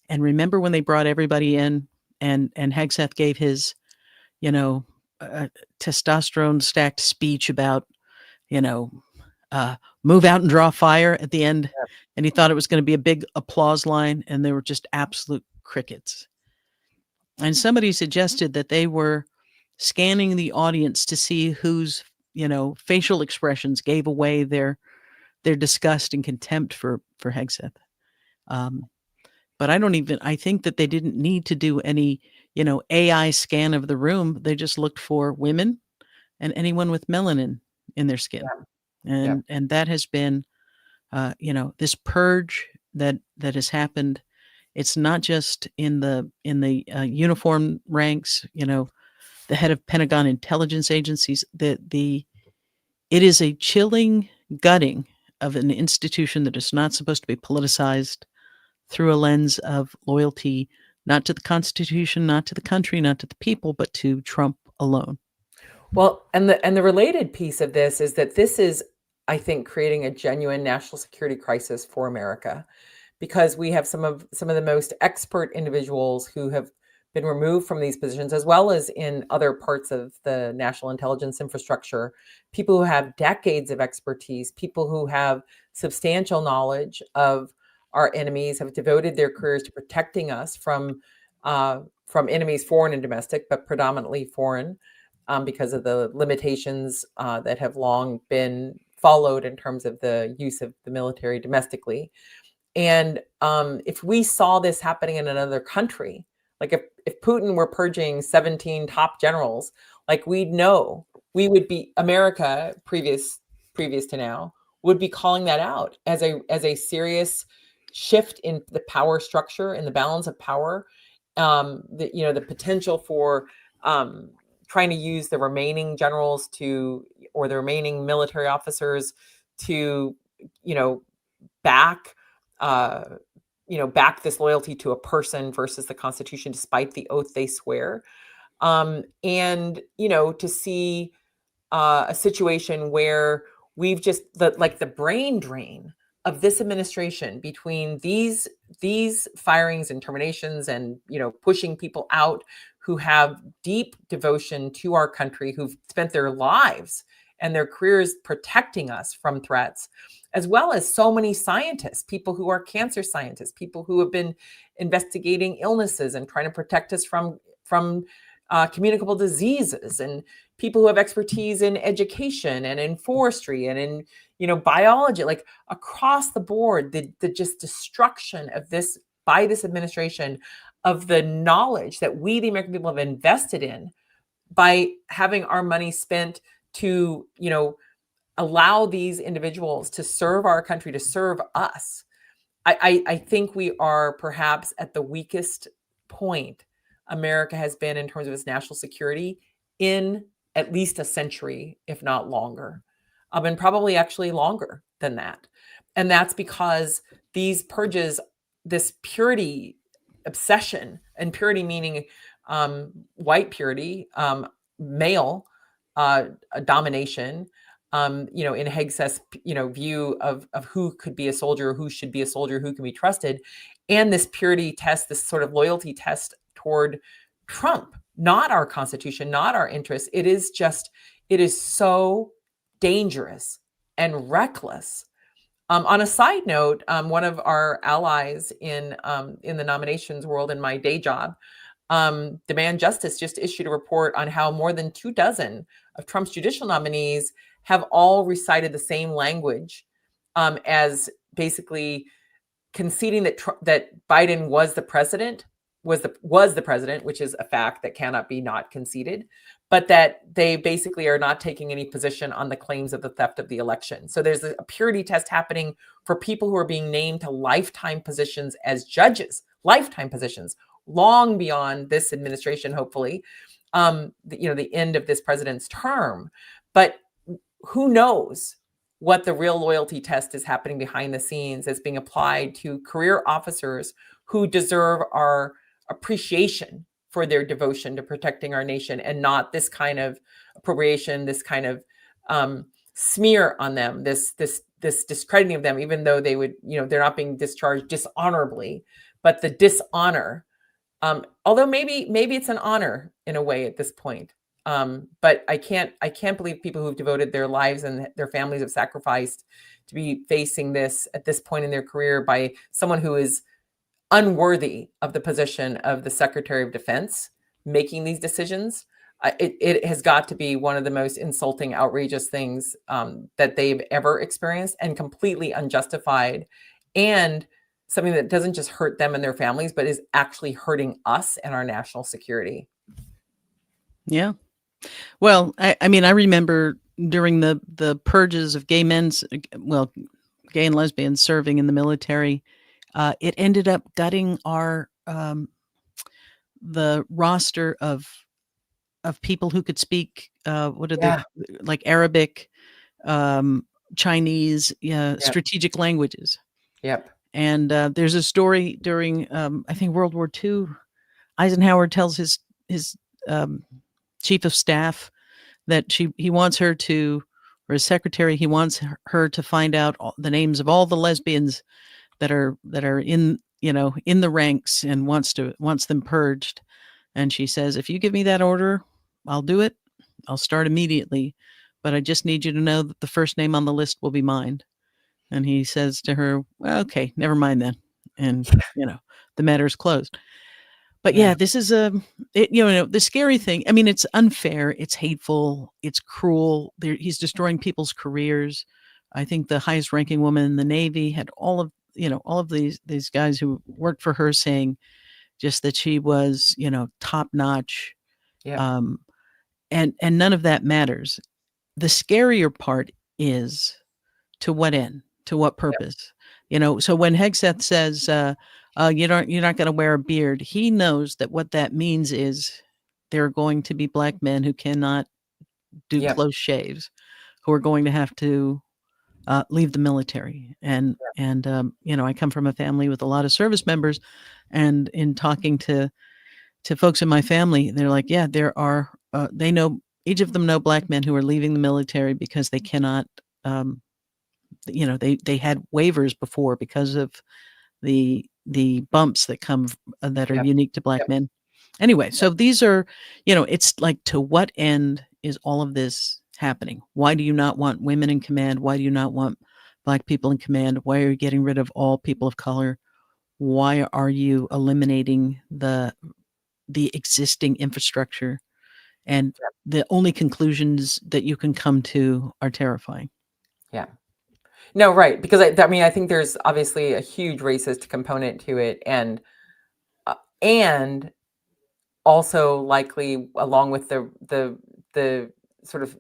And remember when they brought everybody in and Hegseth gave his, testosterone stacked speech about, move out and draw fire at the end. Yep. And he thought it was going to be a big applause line, and they were just absolute crickets. And somebody suggested that they were scanning the audience to see whose, facial expressions gave away their disgust and contempt for Hegseth. But I think that they didn't need to do any AI scan of the room. They just looked for women and anyone with melanin in their skin. Yeah. And that has been, this purge that has happened. It's not just in the uniform ranks, the head of Pentagon intelligence agencies. It is a chilling gutting of an institution that is not supposed to be politicized through a lens of loyalty, not to the Constitution, not to the country, not to the people, but to Trump alone. Well, and the related piece of this is that this is, I think, creating a genuine national security crisis for America, because we have some of the most expert individuals who have been removed from these positions, as well as in other parts of the national intelligence infrastructure, people who have decades of expertise, people who have substantial knowledge of our enemies, have devoted their careers to protecting us from enemies, foreign and domestic, but predominantly foreign, because of the limitations that have long been followed in terms of the use of the military domestically. And if we saw this happening in another country, like if Putin were purging 17 top generals, like we'd know, we would be, America previous to now would be calling that out as a serious shift in the power structure and the balance of power. The potential for trying to use the remaining generals or the remaining military officers to, back back this loyalty to a person versus the Constitution, despite the oath they swear. And to see a situation where we've just the brain drain of this administration between these firings and terminations, and pushing people out who have deep devotion to our country, who've spent their lives and their careers protecting us from threats, as well as so many scientists, people who are cancer scientists, people who have been investigating illnesses and trying to protect us from communicable diseases, and people who have expertise in education and in forestry and in biology, like across the board, the just destruction of this by this administration of the knowledge that we, the American people, have invested in by having our money spent to allow these individuals to serve our country, to serve us. I think we are perhaps at the weakest point America has been in terms of its national security in at least a century, if not longer, and probably actually longer than that. And that's because these purges, this purity obsession, and purity meaning white purity, male domination, in Hegseth's, view of who could be a soldier, who should be a soldier, who can be trusted, and this purity test, this sort of loyalty test toward Trump, not our Constitution, not our interests. It is so dangerous and reckless. On a side note, one of our allies in the nominations world in my day job, Demand Justice, just issued a report on how more than 24 of Trump's judicial nominees have all recited the same language, as basically conceding that Biden was the president, was the president, which is a fact that cannot be not conceded, but that they basically are not taking any position on the claims of the theft of the election. So there's a purity test happening for people who are being named to lifetime positions as judges, lifetime positions, long beyond this administration, hopefully, the end of this president's term. But who knows what the real loyalty test is happening behind the scenes as being applied to career officers who deserve our appreciation for their devotion to protecting our nation, and not this kind of appropriation, this kind of smear on them, this discrediting of them, even though they would, they're not being discharged dishonorably, but the dishonor. Although maybe it's an honor in a way at this point. But I can't believe people who've devoted their lives and their families have sacrificed to be facing this at this point in their career by someone who is unworthy of the position of the Secretary of Defense making these decisions. It has got to be one of the most insulting, outrageous things that they've ever experienced, and completely unjustified, and something that doesn't just hurt them and their families, but is actually hurting us and our national security. Yeah. Well, I mean, I remember during the purges of gay and lesbians serving in the military, it ended up gutting our the roster of people who could speak what are they, Yeah. like Arabic, Chinese, Yep. strategic languages. Yep. And there's a story during I think World War II. Eisenhower tells his chief of staff that he wants her to, or his secretary, he wants her to find out the names of all the lesbians that are in, in the ranks, and wants them purged. And she says, if you give me that order, I'll do it. I'll start immediately, but I just need you to know that the first name on the list will be mine. And he says to her, well, okay, never mind then. And the matter is closed. But Yeah. yeah, this is the scary thing. I mean, it's unfair, it's hateful, it's cruel. He's destroying people's careers. I think the highest ranking woman in the Navy had all of these guys who worked for her saying just that she was, top notch. Yep. Um, and none of that matters. The scarier part is, to what end? To what purpose? So when Hegseth says, you're not going to wear a beard, he knows that what that means is there are going to be black men who cannot do Yep. close shaves, who are going to have to leave the military. And I come from a family with a lot of service members, and in talking to folks in my family, they're like, yeah, there are. They know, each of them know black men who are leaving the military because they cannot. They had waivers before because of the bumps that come that are Yep. unique to black Yep. men. Anyway, so these are, it's like, to what end is all of this happening? Why do you not want women in command? Why do you not want black people in command? Why are you getting rid of all people of color? Why are you eliminating the existing infrastructure? And the only conclusions that you can come to are terrifying. Yeah. No, right. Because I mean, I think there's obviously a huge racist component to it, and also likely, along with the sort of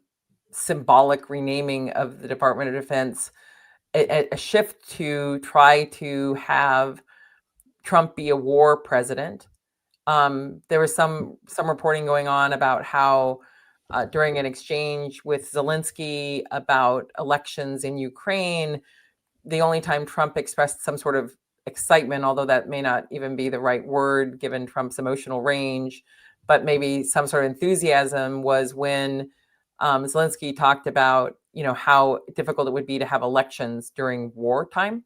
symbolic renaming of the Department of Defense, a shift to try to have Trump be a war president. There was some reporting going on about how during an exchange with Zelensky about elections in Ukraine, the only time Trump expressed some sort of excitement, although that may not even be the right word given Trump's emotional range, but maybe some sort of enthusiasm, was when Zelensky talked about, how difficult it would be to have elections during wartime,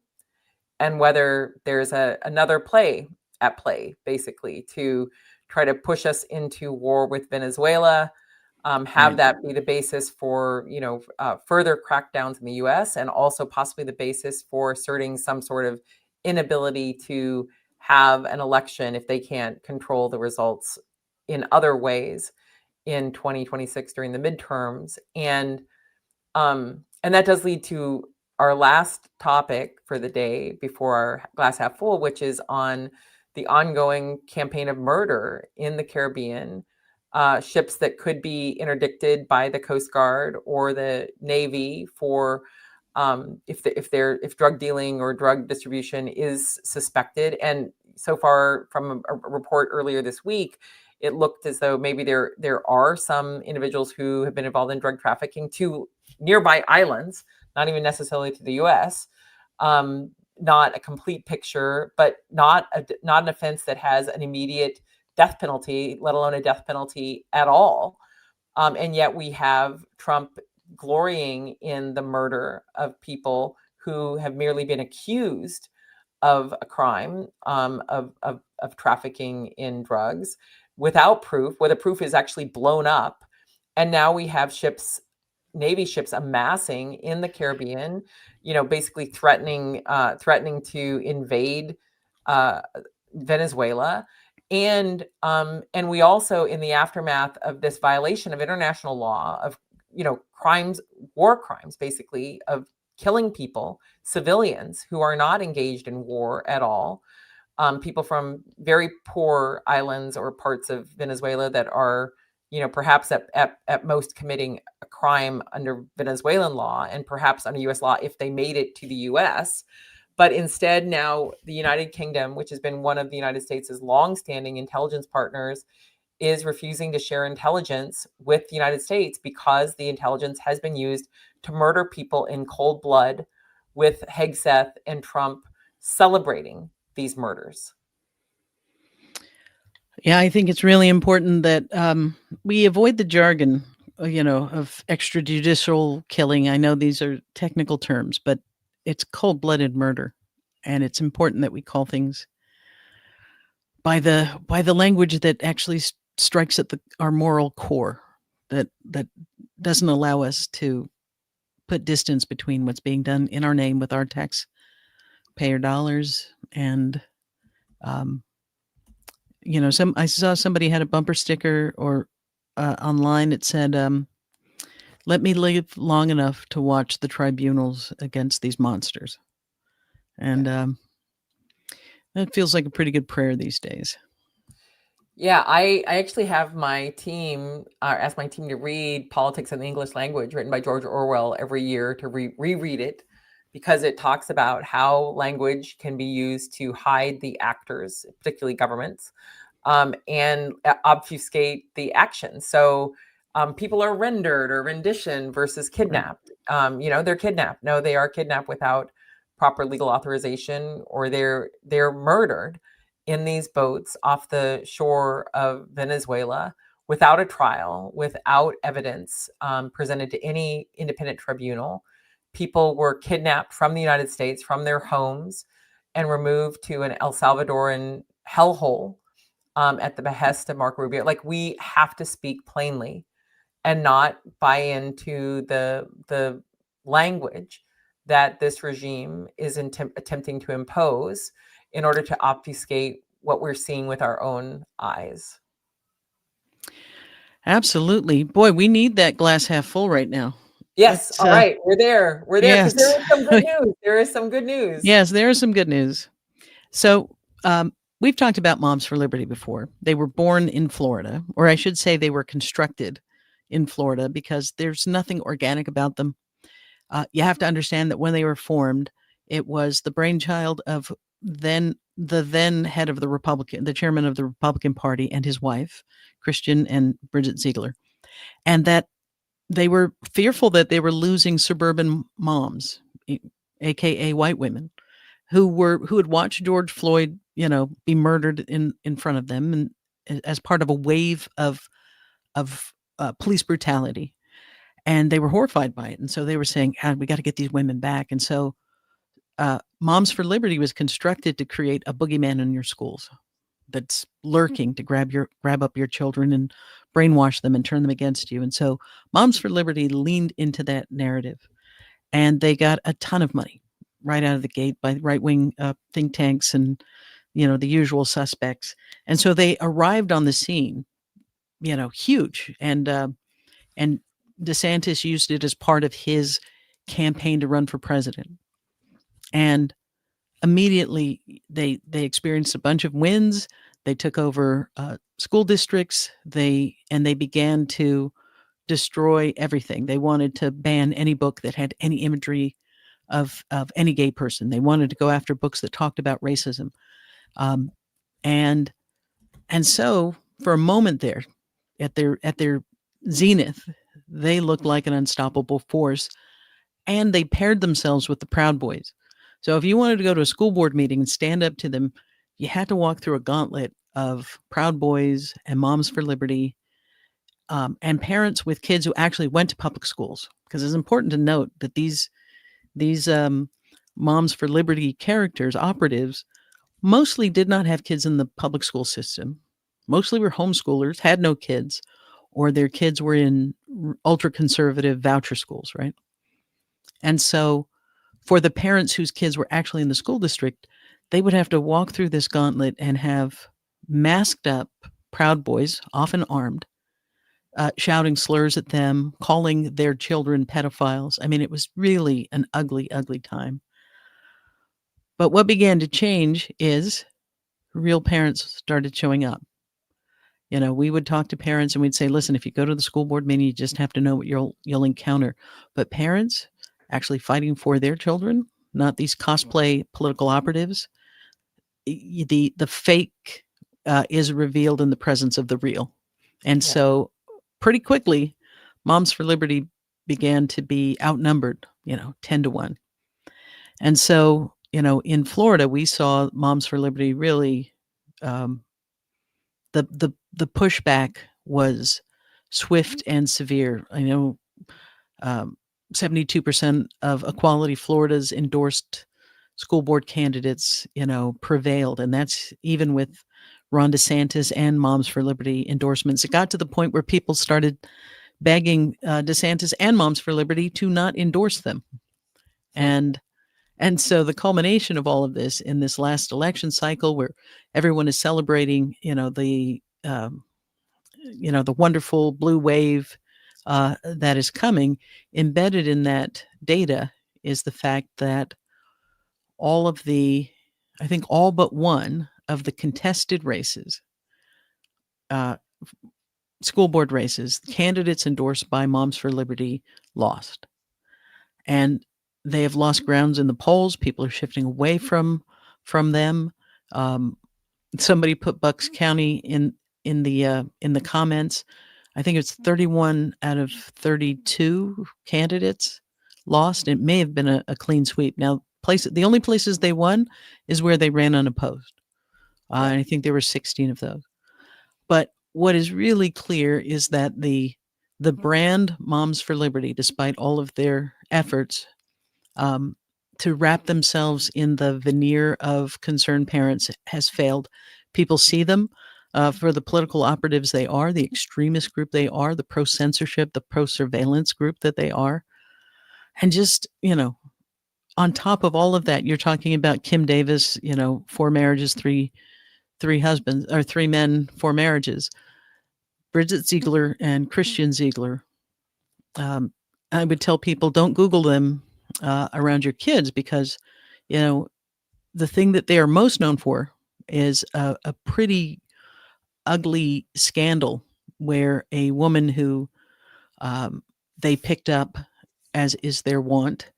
and whether there's another play at play, basically, to try to push us into war with Venezuela, have Right. that be the basis for further crackdowns in the U.S., and also possibly the basis for asserting some sort of inability to have an election if they can't control the results in other ways in 2026 during the midterms. And that does lead to our last topic for the day before our glass half full, which is on the ongoing campaign of murder in the Caribbean. Ships that could be interdicted by the Coast Guard or the Navy for if drug dealing or drug distribution is suspected. And so far, from a report earlier this week, it looked as though maybe there are some individuals who have been involved in drug trafficking to nearby islands, not even necessarily to the U.S. Not a complete picture, but not an offense that has an immediate death penalty, let alone a death penalty at all. And yet we have Trump glorying in the murder of people who have merely been accused of a crime, of trafficking in drugs, without proof, where the proof is actually blown up. And now we have Navy ships amassing in the Caribbean, basically threatening to invade uh, Venezuela. And we also, in the aftermath of this violation of international law, of crimes, war crimes, basically, of killing people, civilians who are not engaged in war at all, people from very poor islands or parts of Venezuela that are, perhaps at most committing a crime under Venezuelan law and perhaps under US law if they made it to the US. But instead, now the United Kingdom, which has been one of the United States' longstanding intelligence partners, is refusing to share intelligence with the United States because the intelligence has been used to murder people in cold blood, with Hegseth and Trump celebrating these murders. Yeah, I think it's really important that we avoid the jargon, of extrajudicial killing. I know these are technical terms, but it's cold-blooded murder, and it's important that we call things by the language that actually strikes at our moral core, that doesn't allow us to put distance between what's being done in our name with our taxpayer dollars and I saw somebody had a bumper sticker or online. It said, "Let me live long enough to watch the tribunals against these monsters," and that feels like a pretty good prayer these days. Yeah, I actually have my team ask my team to read Politics in the English Language, written by George Orwell, every year to reread it, because it talks about how language can be used to hide the actors, particularly governments, and obfuscate the action. So people are rendered or rendition versus kidnapped. They're kidnapped. No, they are kidnapped without proper legal authorization, or they're murdered in these boats off the shore of Venezuela without a trial, without evidence presented to any independent tribunal. People were kidnapped from the United States, from their homes, and removed to an El Salvadoran hellhole at the behest of Marco Rubio. Like, we have to speak plainly and not buy into the language that this regime is attempting to impose in order to obfuscate what we're seeing with our own eyes. Absolutely. Boy, we need that glass half full right now. Yes. All right. We're there. We're there, because there Yes. is some good news. There is some good news. Yes, there is some good news. So, we've talked about Moms for Liberty before. They were born in Florida, or I should say they were constructed in Florida, because there's nothing organic about them. You have to understand that when they were formed, it was the brainchild of the then head of the chairman of the Republican Party, and his wife, Christian and Bridget Ziegler, and that they were fearful that they were losing suburban moms, aka white women, who had watched George Floyd, be murdered in front of them, and as part of a wave of police brutality. And they were horrified by it. And so they were saying, we got to get these women back. And so Moms for Liberty was constructed to create a boogeyman in your schools that's lurking to grab up your children and brainwash them and turn them against you. And so Moms for Liberty leaned into that narrative, and they got a ton of money right out of the gate by right-wing think tanks and, the usual suspects. And so they arrived on the scene, huge. And DeSantis used it as part of his campaign to run for president. And immediately they experienced a bunch of wins. They took over school districts. They began to destroy everything. They wanted to ban any book that had any imagery of any gay person. They wanted to go after books that talked about racism. And so for a moment there, at their zenith, they looked like an unstoppable force, and they paired themselves with the Proud Boys. So if you wanted to go to a school board meeting and stand up to them, you had to walk through a gauntlet of Proud Boys and Moms for Liberty, and parents with kids who actually went to public schools. Because it's important to note that these Moms for Liberty characters, operatives, mostly did not have kids in the public school system. Mostly were homeschoolers, had no kids, or their kids were in ultra-conservative voucher schools, right? And so for the parents whose kids were actually in the school district, they would have to walk through this gauntlet and have masked up Proud Boys, often armed, shouting slurs at them, calling their children pedophiles. I mean, it was really an ugly, ugly time. But what began to change is real parents started showing up. We would talk to parents and we'd say, listen, if you go to the school board meeting, you just have to know what you'll encounter. But parents actually fighting for their children, not these cosplay political operatives, the fake is revealed in the presence of the real. And so pretty quickly, Moms for Liberty began to be outnumbered, 10 to 1. And so, in Florida, we saw Moms for Liberty really, the pushback was swift and severe. I know 72% of Equality Florida's endorsed school board candidates, prevailed. And that's even with Ron DeSantis and Moms for Liberty endorsements. It got to the point where people started begging DeSantis and Moms for Liberty to not endorse them. And so the culmination of all of this in this last election cycle, where everyone is celebrating, the wonderful blue wave that is coming, embedded in that data is the fact that all but one of the contested races, school board races, candidates endorsed by Moms for Liberty lost. And they have lost grounds in the polls. People are shifting away from them. Somebody put Bucks County in the comments. I think it's 31 out of 32 candidates lost. It may have been a clean sweep. Now, the only places they won is where they ran unopposed. And I think there were 16 of those. But what is really clear is that the brand Moms for Liberty, despite all of their efforts to wrap themselves in the veneer of concerned parents, has failed. People see them for the political operatives they are, the extremist group they are, the pro-censorship, the pro-surveillance group that they are. And just, on top of all of that, you're talking about Kim Davis, 4 marriages, three husbands, or 3 men, 4 marriages. Bridget Ziegler and Christian Ziegler. I would tell people, don't Google them around your kids, because, the thing that they are most known for is a pretty ugly scandal where a woman who they picked up, as is their wont,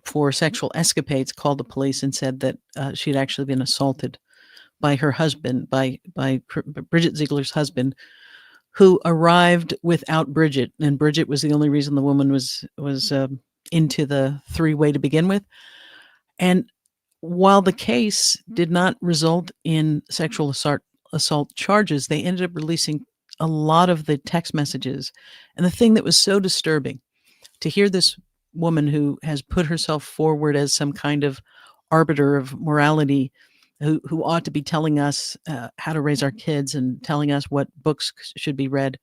for sexual escapades, called the police and said that she'd actually been assaulted by her husband, by Bridget Ziegler's husband, who arrived without Bridget. And Bridget was the only reason the woman was into the 3-way to begin with. And while the case did not result in sexual assault charges, they ended up releasing a lot of the text messages. And the thing that was so disturbing, to hear this woman who has put herself forward as some kind of arbiter of morality, who ought to be telling us how to raise our kids and telling us what books should be read.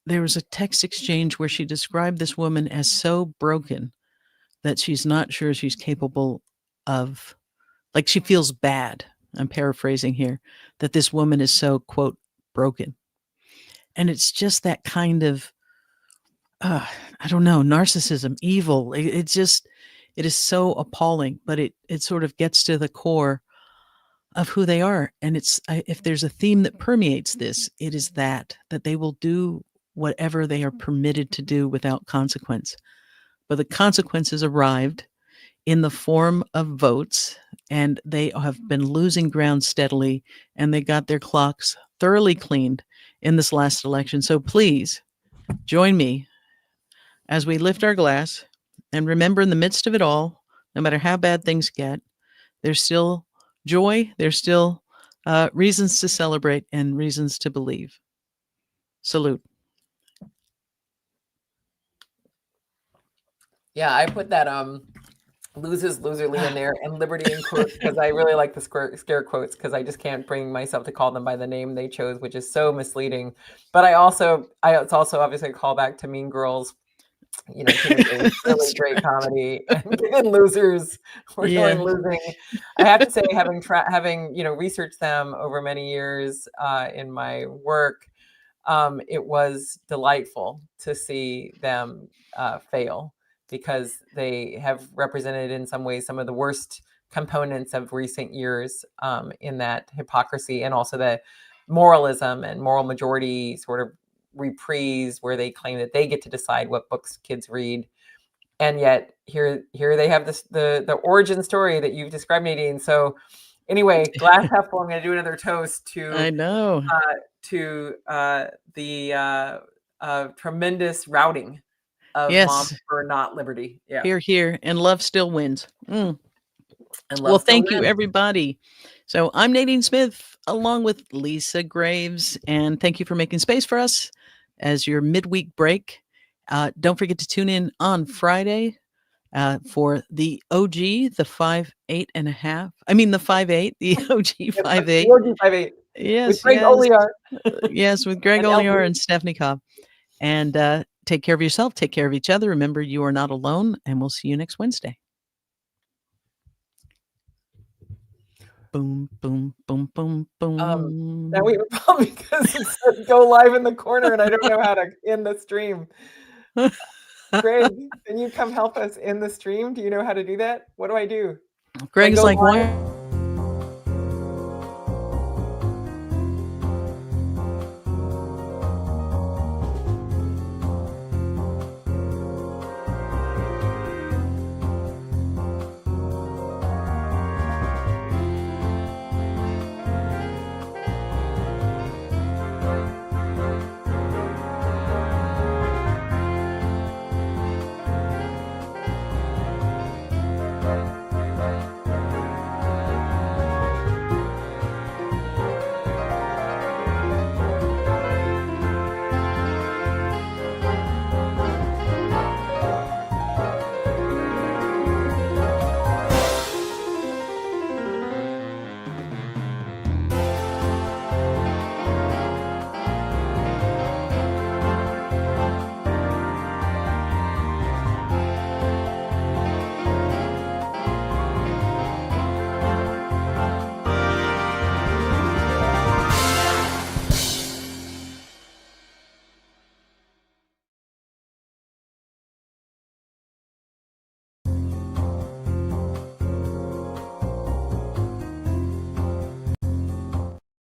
There was a text exchange where she described this woman as so broken that she's not sure she's capable of, like, she feels bad. I'm paraphrasing here, that this woman is so, quote, broken. And it's just that kind of, I don't know, narcissism, evil. It is so appalling, but it sort of gets to the core of who they are. And if there's a theme that permeates this, it is that they will do whatever they are permitted to do without consequence. But the consequences arrived in the form of votes, and they have been losing ground steadily, and they got their clocks thoroughly cleaned in this last election. So please join me as we lift our glass and remember, in the midst of it all, no matter how bad things get, there's still joy, there's still reasons to celebrate and reasons to believe. Salute. Yeah, I put that loses loserly in there, and liberty in quotes, because I really like the scare quotes, because I just can't bring myself to call them by the name they chose, which is so misleading. But it's also obviously a callback to Mean Girls. Really great comedy, and losers we're going losing. I have to say, having researched them over many years in my work, it was delightful to see them fail, because they have represented in some ways some of the worst components of recent years, in that hypocrisy, and also the moralism and moral majority sort of reprise where they claim that they get to decide what books kids read. And yet here they have the origin story that you've described, Nadine. So anyway, glass half full. I'm going to do another toast I know. to the tremendous routing of Yes. Moms for Not Liberty. Yeah. Here, here. And love still wins. And well, thank you, everybody. So I'm Nadine Smith, along with Lisa Graves, and thank you for making space for us as your midweek break. Don't forget to tune in on Friday for the OG, the 5'8.5". I mean, the 5'8", the OG 5'8". The OG 5'8". Yes, with Greg Olear. Yes, with Greg Olear and Stephanie Cobb. And take care of yourself. Take care of each other. Remember, you are not alone, and we'll see you next Wednesday. Boom, boom, boom, boom, boom. Now we have a problem because it says go live in the corner, and I don't know how to end the stream. Greg, can you come help us in the stream? Do you know how to do that? What do I do? Greg is like, why